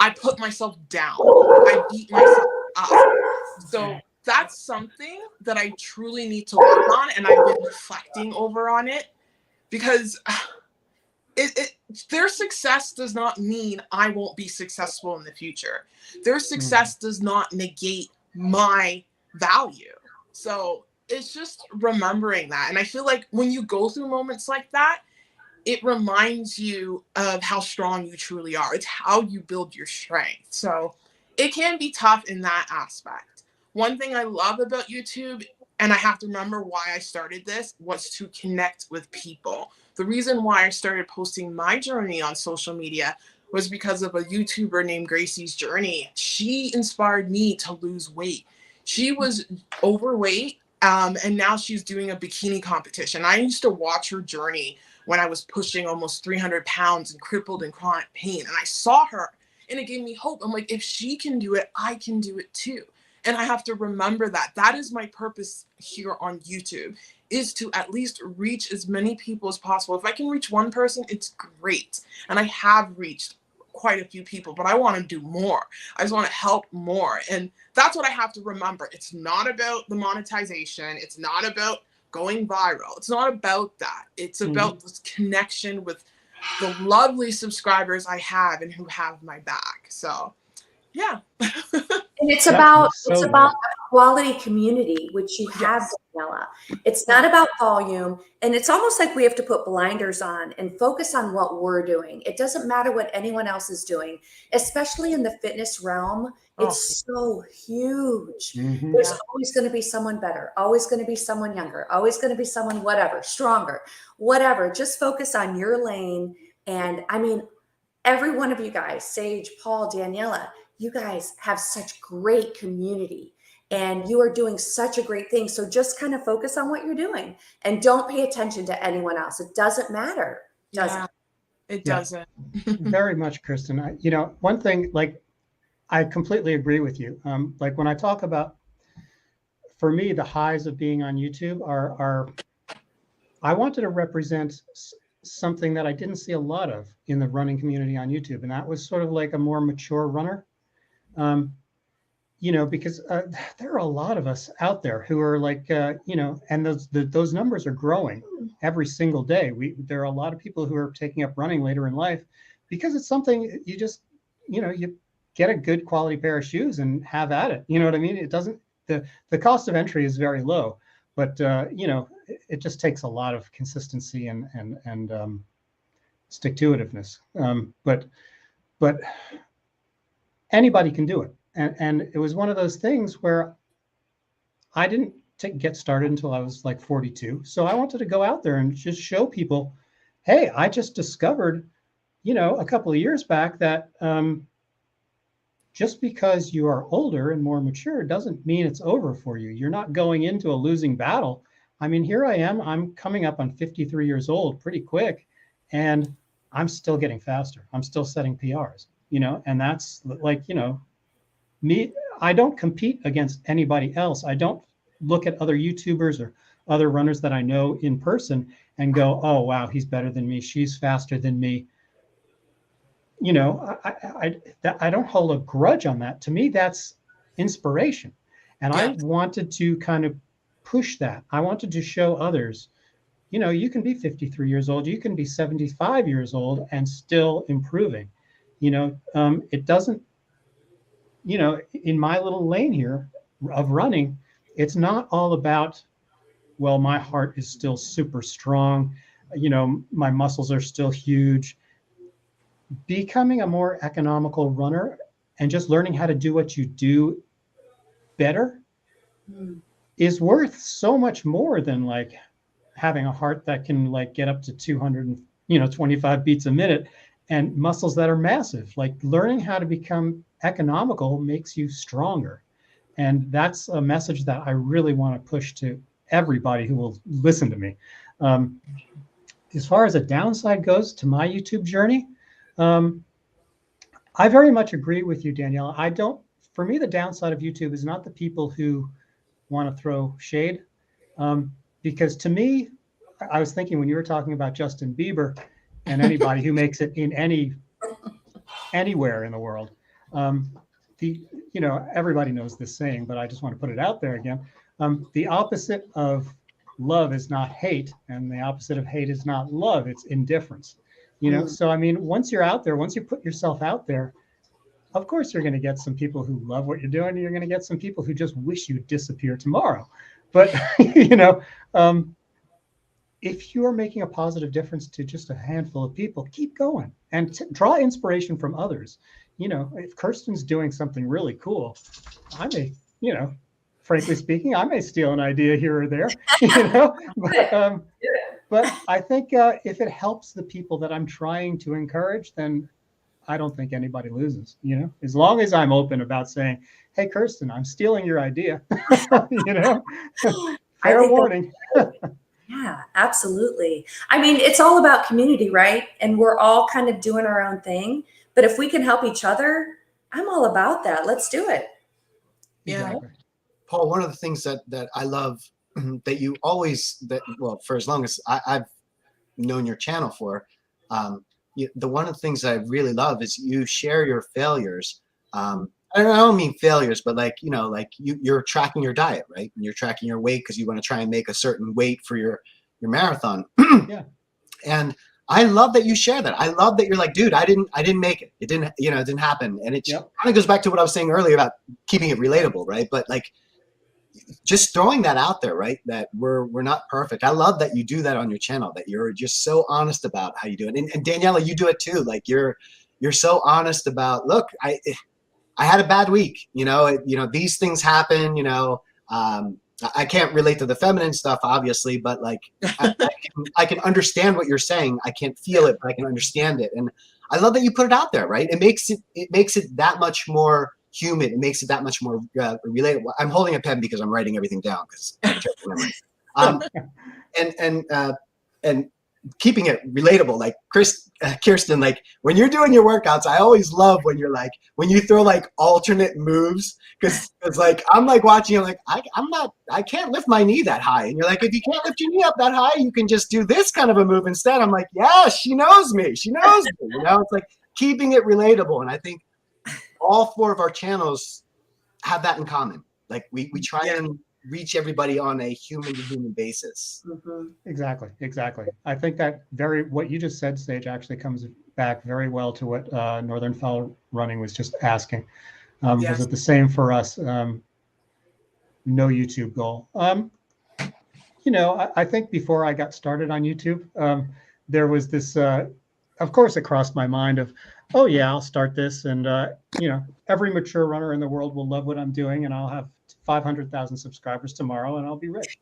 I put myself down. I beat myself up. So that's something that I truly need to work on, and I've been reflecting over on it, because their success does not mean I won't be successful in the future. Their success does not negate my value. So it's just remembering that. And I feel like when you go through moments like that, it reminds you of how strong you truly are. It's how you build your strength. So it can be tough in that aspect. One thing I love about YouTube, and I have to remember why I started this, was to connect with people. The reason why I started posting my journey on social media was because of a YouTuber named Gracie's Journey. She inspired me to lose weight. She was overweight, and now she's doing a bikini competition. I used to watch her journey when I was pushing almost 300 pounds and crippled in chronic pain. And I saw her and it gave me hope. I'm like, if she can do it, I can do it too. And I have to remember that. That is my purpose here on YouTube, is to at least reach as many people as possible. If I can reach one person, it's great. And I have reached quite a few people, but I want to do more. I just want to help more. And that's what I have to remember. It's not about the monetization. It's not about going viral. It's not about that. It's about this connection with the lovely subscribers I have and who have my back. So yeah. And it's about a quality community, which you have, Daniella. It's not about volume, and it's almost like we have to put blinders on and focus on what we're doing. It doesn't matter what anyone else is doing, especially in the fitness realm. It's so huge. There's always going to be someone better, always going to be someone younger, always going to be someone whatever, stronger, whatever. Just focus on your lane. And I mean, every one of you guys, Sage, Paul, Daniella, you guys have such great community and you are doing such a great thing. So just kind of focus on what you're doing and don't pay attention to anyone else. It doesn't matter. It doesn't. Very much, Kirsten. One thing, like, I completely agree with you. Like when I talk about, for me, the highs of being on YouTube are I wanted to represent something that I didn't see a lot of in the running community on YouTube, and that was sort of like a more mature runner. Because there are a lot of us out there who are like, and those numbers are growing every single day. There are a lot of people who are taking up running later in life because it's something you just, you get a good quality pair of shoes and have at it. You know what I mean? It doesn't, the cost of entry is very low, but it just takes a lot of consistency and stick-to-itiveness. But anybody can do it. And it was one of those things where I didn't get started until I was like 42. So I wanted to go out there and just show people, hey, I just discovered, a couple of years back that just because you are older and more mature doesn't mean it's over for you. You're not going into a losing battle. I mean, here I am. I'm coming up on 53 years old pretty quick, and I'm still getting faster. I'm still setting PRs, and that's like, me, I don't compete against anybody else. I don't look at other YouTubers or other runners that I know in person and go, oh, wow, he's better than me. She's faster than me. I don't hold a grudge on that. To me, that's inspiration. And I wanted to kind of push that. I wanted to show others, you can be 53 years old, you can be 75 years old and still improving. It doesn't, in my little lane here of running, it's not all about, well, my heart is still super strong. My muscles are still huge. Becoming a more economical runner and just learning how to do what you do better is worth so much more than like having a heart that can like get up to 225 beats a minute and muscles that are massive. Like learning how to become economical makes you stronger. And that's a message that I really want to push to everybody who will listen to me. As far as a downside goes to my YouTube journey, I very much agree with you, Danielle. For me, the downside of YouTube is not the people who want to throw shade. Because to me, I was thinking when you were talking about Justin Bieber and anybody who makes it in anywhere in the world, everybody knows this saying, but I just want to put it out there again. The opposite of love is not hate, and the opposite of hate is not love. It's indifference. So I mean, once you're out there, once you put yourself out there, of course you're going to get some people who love what you're doing, and you're going to get some people who just wish you'd disappear tomorrow. But if you are making a positive difference to just a handful of people, keep going and draw inspiration from others. If Kirsten's doing something really cool, I may, frankly speaking, I may steal an idea here or there, but I think if it helps the people that I'm trying to encourage, then I don't think anybody loses, as long as I'm open about saying, hey, Kirsten, I'm stealing your idea, fair warning. Yeah, absolutely. I mean, it's all about community, right? And we're all kind of doing our own thing. But if we can help each other, I'm all about that. Let's do it. Yeah. Exactly. Paul, one of the things that I love that you always, for as long as I've known your channel for, one of the things that I really love is you share your failures. I don't mean failures, but like you're tracking your diet, right? And you're tracking your weight because you want to try and make a certain weight for your marathon. Yeah. And I love that you share that. I love that you're like, dude, I didn't make it. It didn't happen. And it kind of goes back to what I was saying earlier about keeping it relatable, right? But like just throwing that out there, right? That we're not perfect. I love that you do that on your channel, that you're just so honest about how you do it. And Daniella, you do it too. Like you're so honest about, look, I had a bad week, these things happen, I can't relate to the feminine stuff, obviously, but like I can understand what you're saying. I can't feel it, but I can understand it. And I love that you put it out there, right? It makes it that much more human. It makes it that much more relatable. I'm holding a pen because I'm writing everything down because and keeping it relatable. Like Kirsten, like when you're doing your workouts, I always love when you're like, when you throw like alternate moves, because it's like, I'm like watching you, like, I can't lift my knee that high. And you're like, if you can't lift your knee up that high, you can just do this kind of a move instead. I'm like, yeah, she knows me. She knows me. You know, it's like keeping it relatable. And I think all 4 of our channels have that in common. Like we try and reach everybody on a human to human basis. Mhm. Exactly. I think that what you just said, Sage, actually comes back very well to what Northern Fall Running was just asking. Was it the same for us? No YouTube goal. You know, I think before I got started on YouTube, there was this, of course, it crossed my mind of, oh yeah, I'll start this, and you know, every mature runner in the world will love what I'm doing, and I'll have 500,000 subscribers tomorrow, and I'll be rich.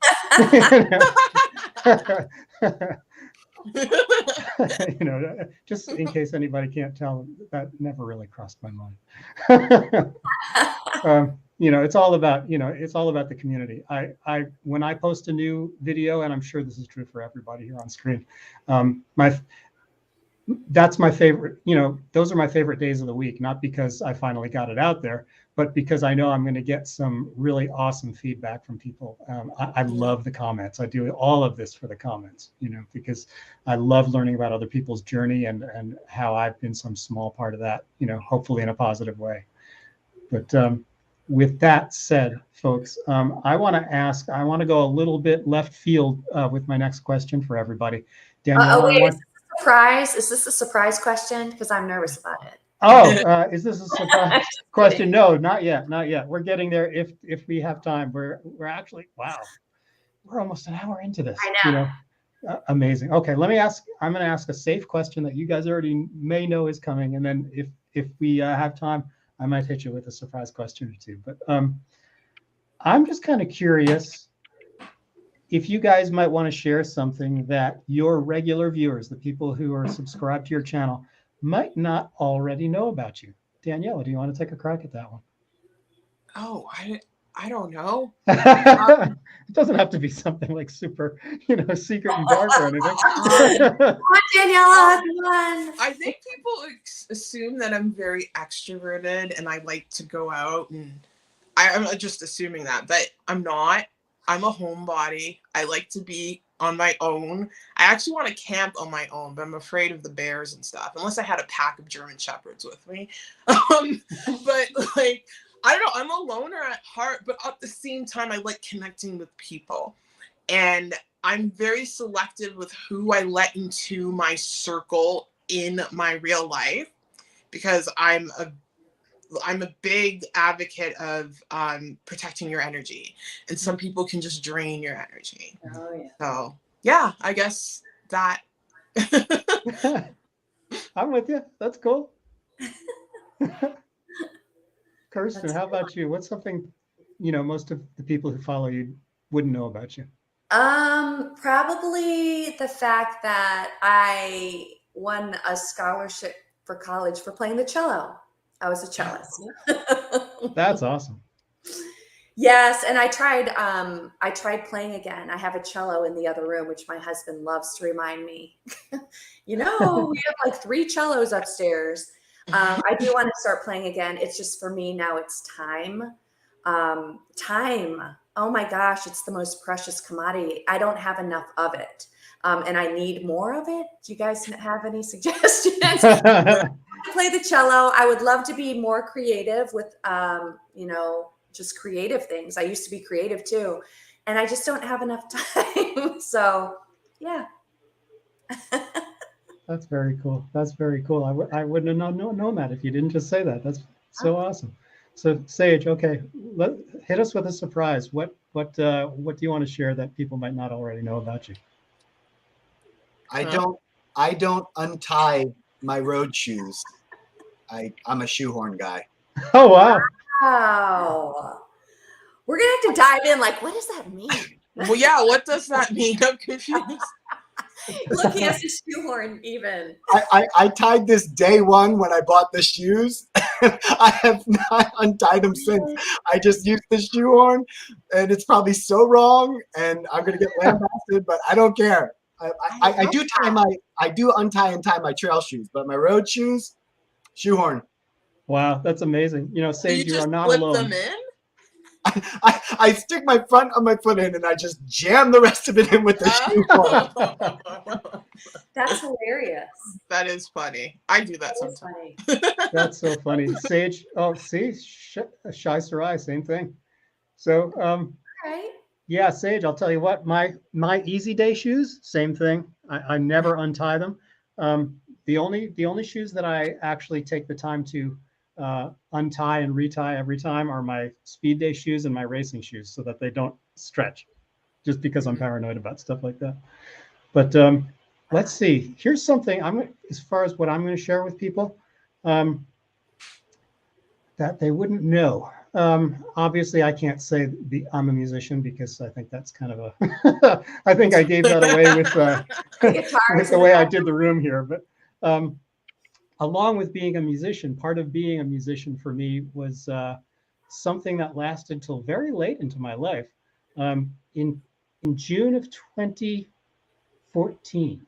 You know, just in case anybody can't tell, that never really crossed my mind. You know, it's all about the community. When I post a new video, and I'm sure this is true for everybody here on screen, that's my favorite, you know, those are my favorite days of the week, not because I finally got it out there, but because I know I'm going to get some really awesome feedback from people. I love the comments. I do all of this for the comments, you know, because I love learning about other people's journey and how I've been some small part of that, you know, hopefully in a positive way. But with that said, folks, I want to go a little bit left field with my next question for everybody. Danielle, Is this a surprise question? Because I'm nervous about it. Oh, is this a surprise question? No, not yet. We're getting there if we have time. We're actually, wow, we're almost an hour into this. I know. You know, amazing. Okay, I'm going to ask a safe question that you guys already may know is coming, and then if we have time, I might hit you with a surprise question or two. But I'm just kind of curious if you guys might want to share something that your regular viewers, the people who are subscribed to your channel, might not already know about you. Danielle, do you want to take a crack at that one? Oh, I don't know. It doesn't have to be something like super, you know, secret and dark or anything. Come on, Daniella, come on. I think people assume that I'm very extroverted and I like to go out, and I'm just assuming that, but I'm not. I'm a homebody. I like to be on my own. I actually want to camp on my own, but I'm afraid of the bears and stuff, unless I had a pack of German Shepherds with me. But like, I don't know, I'm a loner at heart, but at the same time, I like connecting with people. And I'm very selective with who I let into my circle in my real life, because I'm a big advocate of protecting your energy, and some people can just drain your energy. Oh yeah. So yeah, I guess that. I'm with you. That's cool. Kirsten, how about you? What's something, you know, most of the people who follow you wouldn't know about you? Probably the fact that I won a scholarship for college for playing the cello. I was a cellist. That's awesome. Yes, and I tried playing again. I have a cello in the other room, which my husband loves to remind me. You know, we have like 3 cellos upstairs. I do want to start playing again. It's just, for me now, it's time. Time. Oh my gosh, it's the most precious commodity. I don't have enough of it. And I need more of it. Do you guys have any suggestions? Play the cello. I would love to be more creative with, you know, just creative things. I used to be creative too, and I just don't have enough time. So, yeah. That's very cool. That's very cool. I wouldn't have known that if you didn't just say that. That's so awesome. So Sage, okay, hit us with a surprise. What do you want to share that people might not already know about you? I don't untie my road shoes. I'm a shoehorn guy. Oh wow. Wow. We're gonna have to dive in. Like, what does that mean? Well, yeah, what does that mean? I'm confused. Look, he has a shoehorn even. I tied this day one when I bought the shoes. I have not untied them since. I just used the shoehorn, and it's probably so wrong, and I'm gonna get lambasted, but I don't care. I do untie and tie my trail shoes, but my road shoes, shoehorn. Wow, that's amazing. You know, So you Sage, you just are not flip alone. them in? I stick my front of my foot in and I just jam the rest of it in with the shoehorn. That's hilarious. That is funny. I do that That's sometimes. funny. That's so funny. Sage, oh, see, Shy Sarai, same thing. So, All right. yeah, Sage, I'll tell you what, my easy day shoes, same thing. I never untie them. The only shoes that I actually take the time to untie and retie every time are my speed day shoes and my racing shoes, so that they don't stretch, just because I'm paranoid about stuff like that. But let's see. Here's something as far as what I'm going to share with people that they wouldn't know. Obviously, I can't say I'm a musician, because I think that's kind of a. I think I gave that away with the way I did the room here. But along with being a musician, part of being a musician for me was something that lasted till very late into my life. In June of 2014,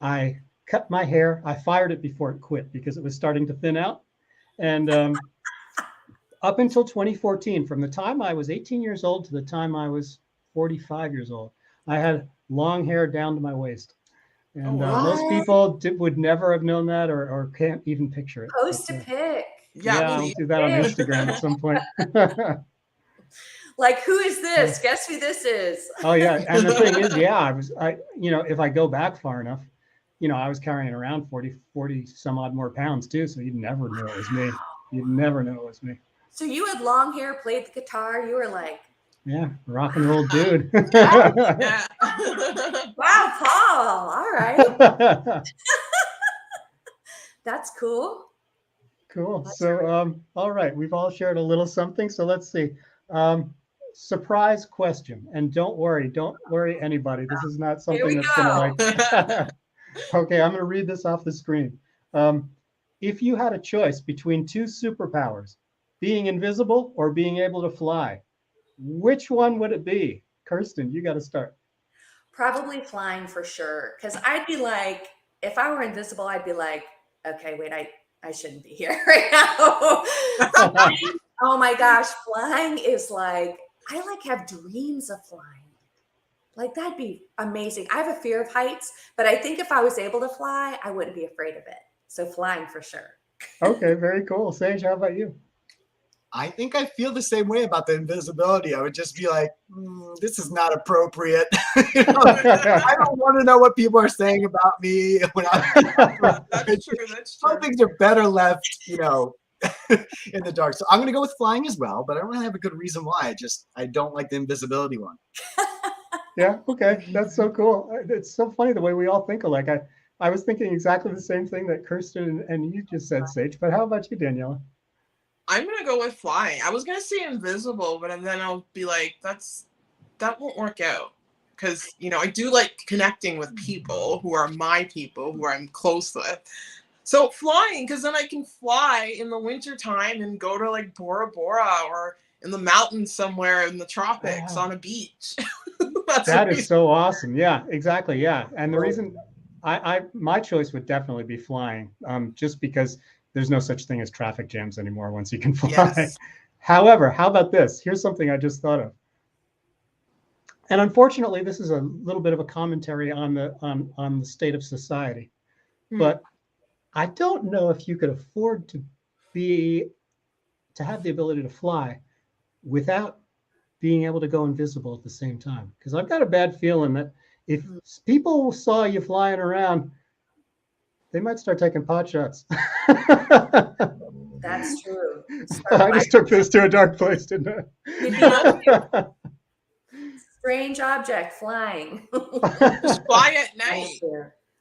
I cut my hair. I fired it before it quit because it was starting to thin out. And up until 2014, from the time I was 18 years old to the time I was 45 years old, I had long hair down to my waist. And most people would never have known that, or can't even picture it. Post a pic. Yeah, I'll do that on Instagram at some point. Like, who is this? Guess who this is? Oh yeah, and the thing is, yeah, if I go back far enough, I was carrying around 40 some odd more pounds too, so you'd never know it was me. You'd never know it was me. So you had long hair, played the guitar. You were like, yeah, rock and roll dude. Yeah. Wow, Paul. All right. That's cool. Cool. So, all right, we've all shared a little something. So let's see. Surprise question, and don't worry anybody. This is not something that's gonna Okay, I'm gonna read this off the screen. If you had a choice between two superpowers, being invisible or being able to fly, which one would it be? Kirsten, you got to start. Probably flying for sure. Because I'd be like, if I were invisible, I'd be like, okay, wait, I shouldn't be here right now. Oh my gosh, flying is like, I have dreams of flying. Like, that'd be amazing. I have a fear of heights, but I think if I was able to fly, I wouldn't be afraid of it. So flying for sure. Okay, very cool. Sage, how about you? I think I feel the same way about the invisibility. I would just be like, this is not appropriate. I don't want to know what people are saying about me. That's true. Some things are better left, in the dark. So I'm going to go with flying as well, but I don't really have a good reason why. I don't like the invisibility one. Yeah, okay. That's so cool. It's so funny the way we all think alike. I was thinking exactly the same thing that Kirsten and you just said, Sage, but how about you, Danielle? I'm going to go with flying. I was going to say invisible, but then I'll be like, that won't work out. Because, I do like connecting with people who are my people, who I'm close with. So flying, because then I can fly in the wintertime and go to like Bora Bora or in the mountains somewhere in the tropics on a beach. That is so awesome. Yeah, exactly. Yeah. And the reason my choice would definitely be flying, just because there's no such thing as traffic jams anymore once you can fly. Yes. However, how about this? Here's something I just thought of. And unfortunately, this is a little bit of a commentary on the state of society. But I don't know if you could afford to have the ability to fly without being able to go invisible at the same time. Because I've got a bad feeling that if people saw you flying around, they might start taking pot shots. That's true. I just took this to a dark place, didn't I? Strange object flying. Just fly at night.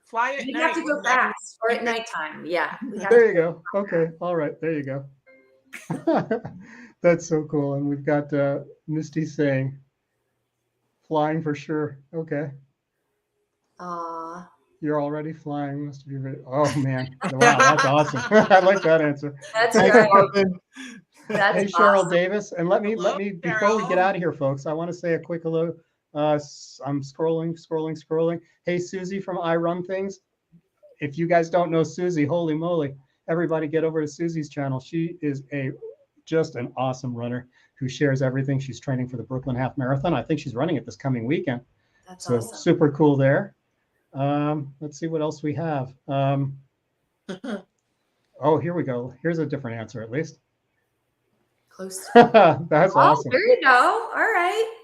Fly at night. You have to go fast or at nighttime. Yeah. There you go. Okay. All right. There you go. That's so cool. And we've got Misty saying, flying for sure. Okay. You're already flying. Must be very. Oh man! Wow, that's awesome. I like that answer. That's right. Hey, Cheryl Davis, and let me before we get out of here, folks. I want to say a quick hello I'm scrolling. Hey, Susie from I Run Things. If you guys don't know Susie, holy moly, everybody get over to Susie's channel. She is just an awesome runner who shares everything. She's training for the Brooklyn Half Marathon. I think she's running it this coming weekend. That's so awesome. Super cool there. Let's see what else we have. Oh, here we go. Here's a different answer, at least. Close. That's awesome. There you go. All right.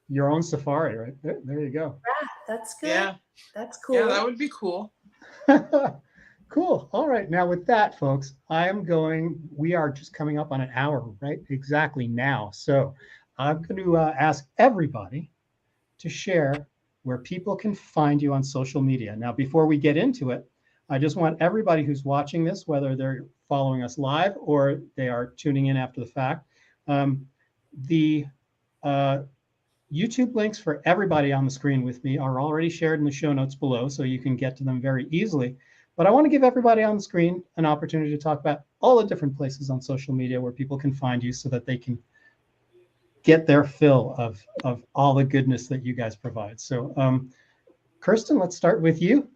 Your own safari, right? There you go. Yeah, that's good. Yeah. That's cool. Yeah, that would be cool. Cool. All right. Now with that, folks, we are just coming up on an hour, right? Exactly now. So I'm going to ask everybody to share where people can find you on social media. Now, before we get into it, I just want everybody who's watching this, whether they're following us live or they are tuning in after the fact, the YouTube links for everybody on the screen with me are already shared in the show notes below, so you can get to them very easily. But I want to give everybody on the screen an opportunity to talk about all the different places on social media where people can find you so that they can get their fill of all the goodness that you guys provide. So Kirsten, let's start with you.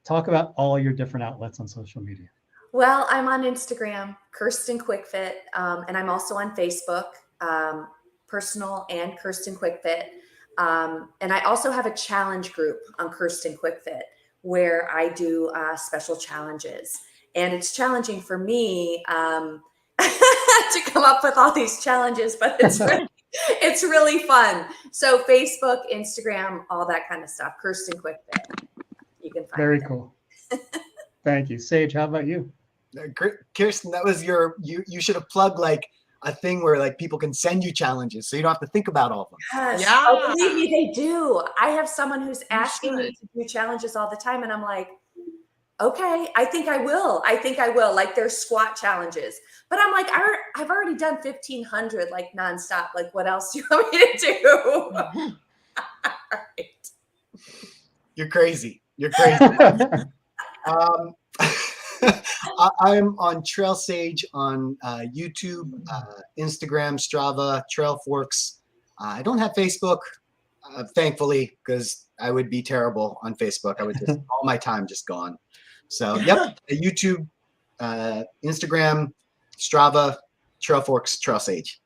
Talk about all your different outlets on social media. Well, I'm on Instagram, Kirsten QuickFit, and I'm also on Facebook, personal and Kirsten QuickFit. And I also have a challenge group on Kirsten QuickFit where I do special challenges. And it's challenging for me to come up with all these challenges, but it's really fun. So Facebook, Instagram, all that kind of stuff. Kirsten QuickFit. You can find Very cool. Thank you. Sage, how about you? Kirsten, that was you should have plugged like a thing where like people can send you challenges so you don't have to think about all of them. Yes. Yeah. Oh, believe me, they do. I have someone who's asking me to do challenges all the time, and I'm like, okay, I think I will. Like there's squat challenges, but I'm like, I've already done 1,500 like nonstop. Like, what else do you want me to do? All right. You're crazy. I'm on Trail Sage on YouTube, Instagram, Strava, Trail Forks. I don't have Facebook, thankfully, because I would be terrible on Facebook. I would just all my time just gone. So yep, YouTube, Instagram, Strava, Trail Forks, Trail Sage.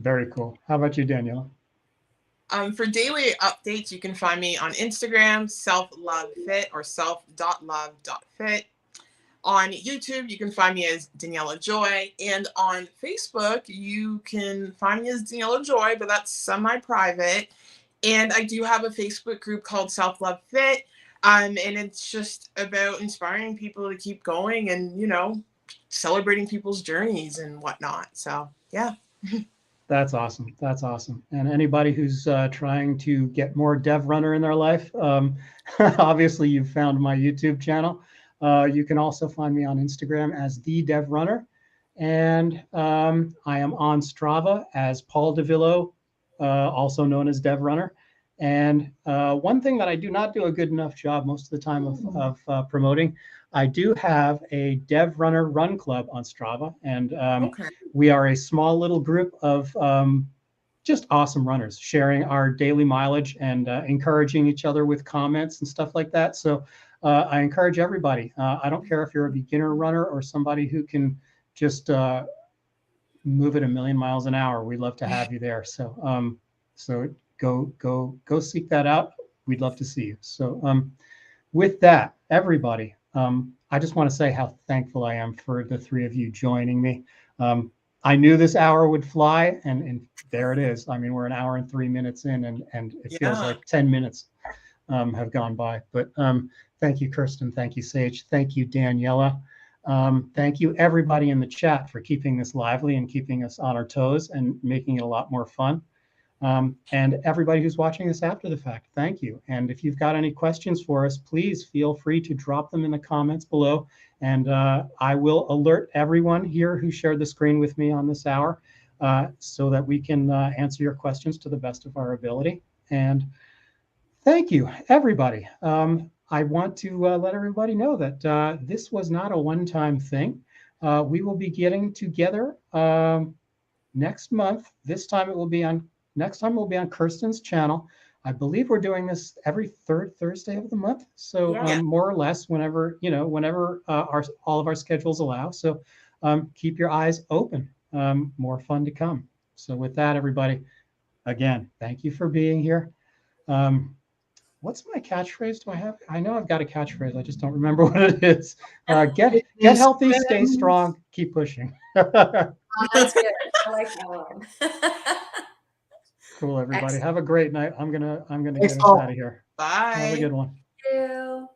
Very cool. How about you, Danielle? For daily updates, you can find me on Instagram, selflovefit or self.love.fit. On YouTube, you can find me as Daniella Joy. And on Facebook, you can find me as Daniella Joy, but that's semi-private. And I do have a Facebook group called Self Love Fit. And it's just about inspiring people to keep going and, you know, celebrating people's journeys and whatnot. So, yeah. That's awesome. That's awesome. And anybody who's trying to get more DevRunner in their life, obviously you've found my YouTube channel. You can also find me on Instagram as the DevRunner. And I am on Strava as Paul DeVillo, also known as DevRunner. And one thing that I do not do a good enough job most of the time of promoting, I do have a DevRunner Run Club on Strava. And we are a small little group of just awesome runners sharing our daily mileage and encouraging each other with comments and stuff like that. So I encourage everybody. I don't care if you're a beginner runner or somebody who can just move at 1,000,000 miles an hour. We'd love to have you there. So so go seek that out. We'd love to see you. So with that, everybody, I just want to say how thankful I am for the three of you joining me. I knew this hour would fly, and there it is. I mean, we're an hour and 3 minutes in, and it feels like 10 minutes have gone by. But thank you, Kirsten. Thank you, Sage. Thank you, Daniella. Thank you, everybody in the chat, for keeping this lively and keeping us on our toes and making it a lot more fun. And everybody who's watching this after the fact, thank you. And if you've got any questions for us, please feel free to drop them in the comments below. And I will alert everyone here who shared the screen with me on this hour so that we can answer your questions to the best of our ability. And thank you, everybody. I want to let everybody know that this was not a one-time thing. We will be getting together next month. This time it will be on next time we'll be on Kirsten's channel. I believe we're doing this every third Thursday of the month. So Yeah. more or less whenever, whenever all of our schedules allow. So keep your eyes open. More fun to come. So with that, everybody, again, thank you for being here. What's my catchphrase? Do I have? I know I've got a catchphrase. I just don't remember what it is. Get healthy, stay strong, keep pushing. That's good. I like that one. Cool, everybody. Excellent. Have a great night. I'm gonna Thanks, get us Paul. out of here. Bye. Have a good one. Thank you.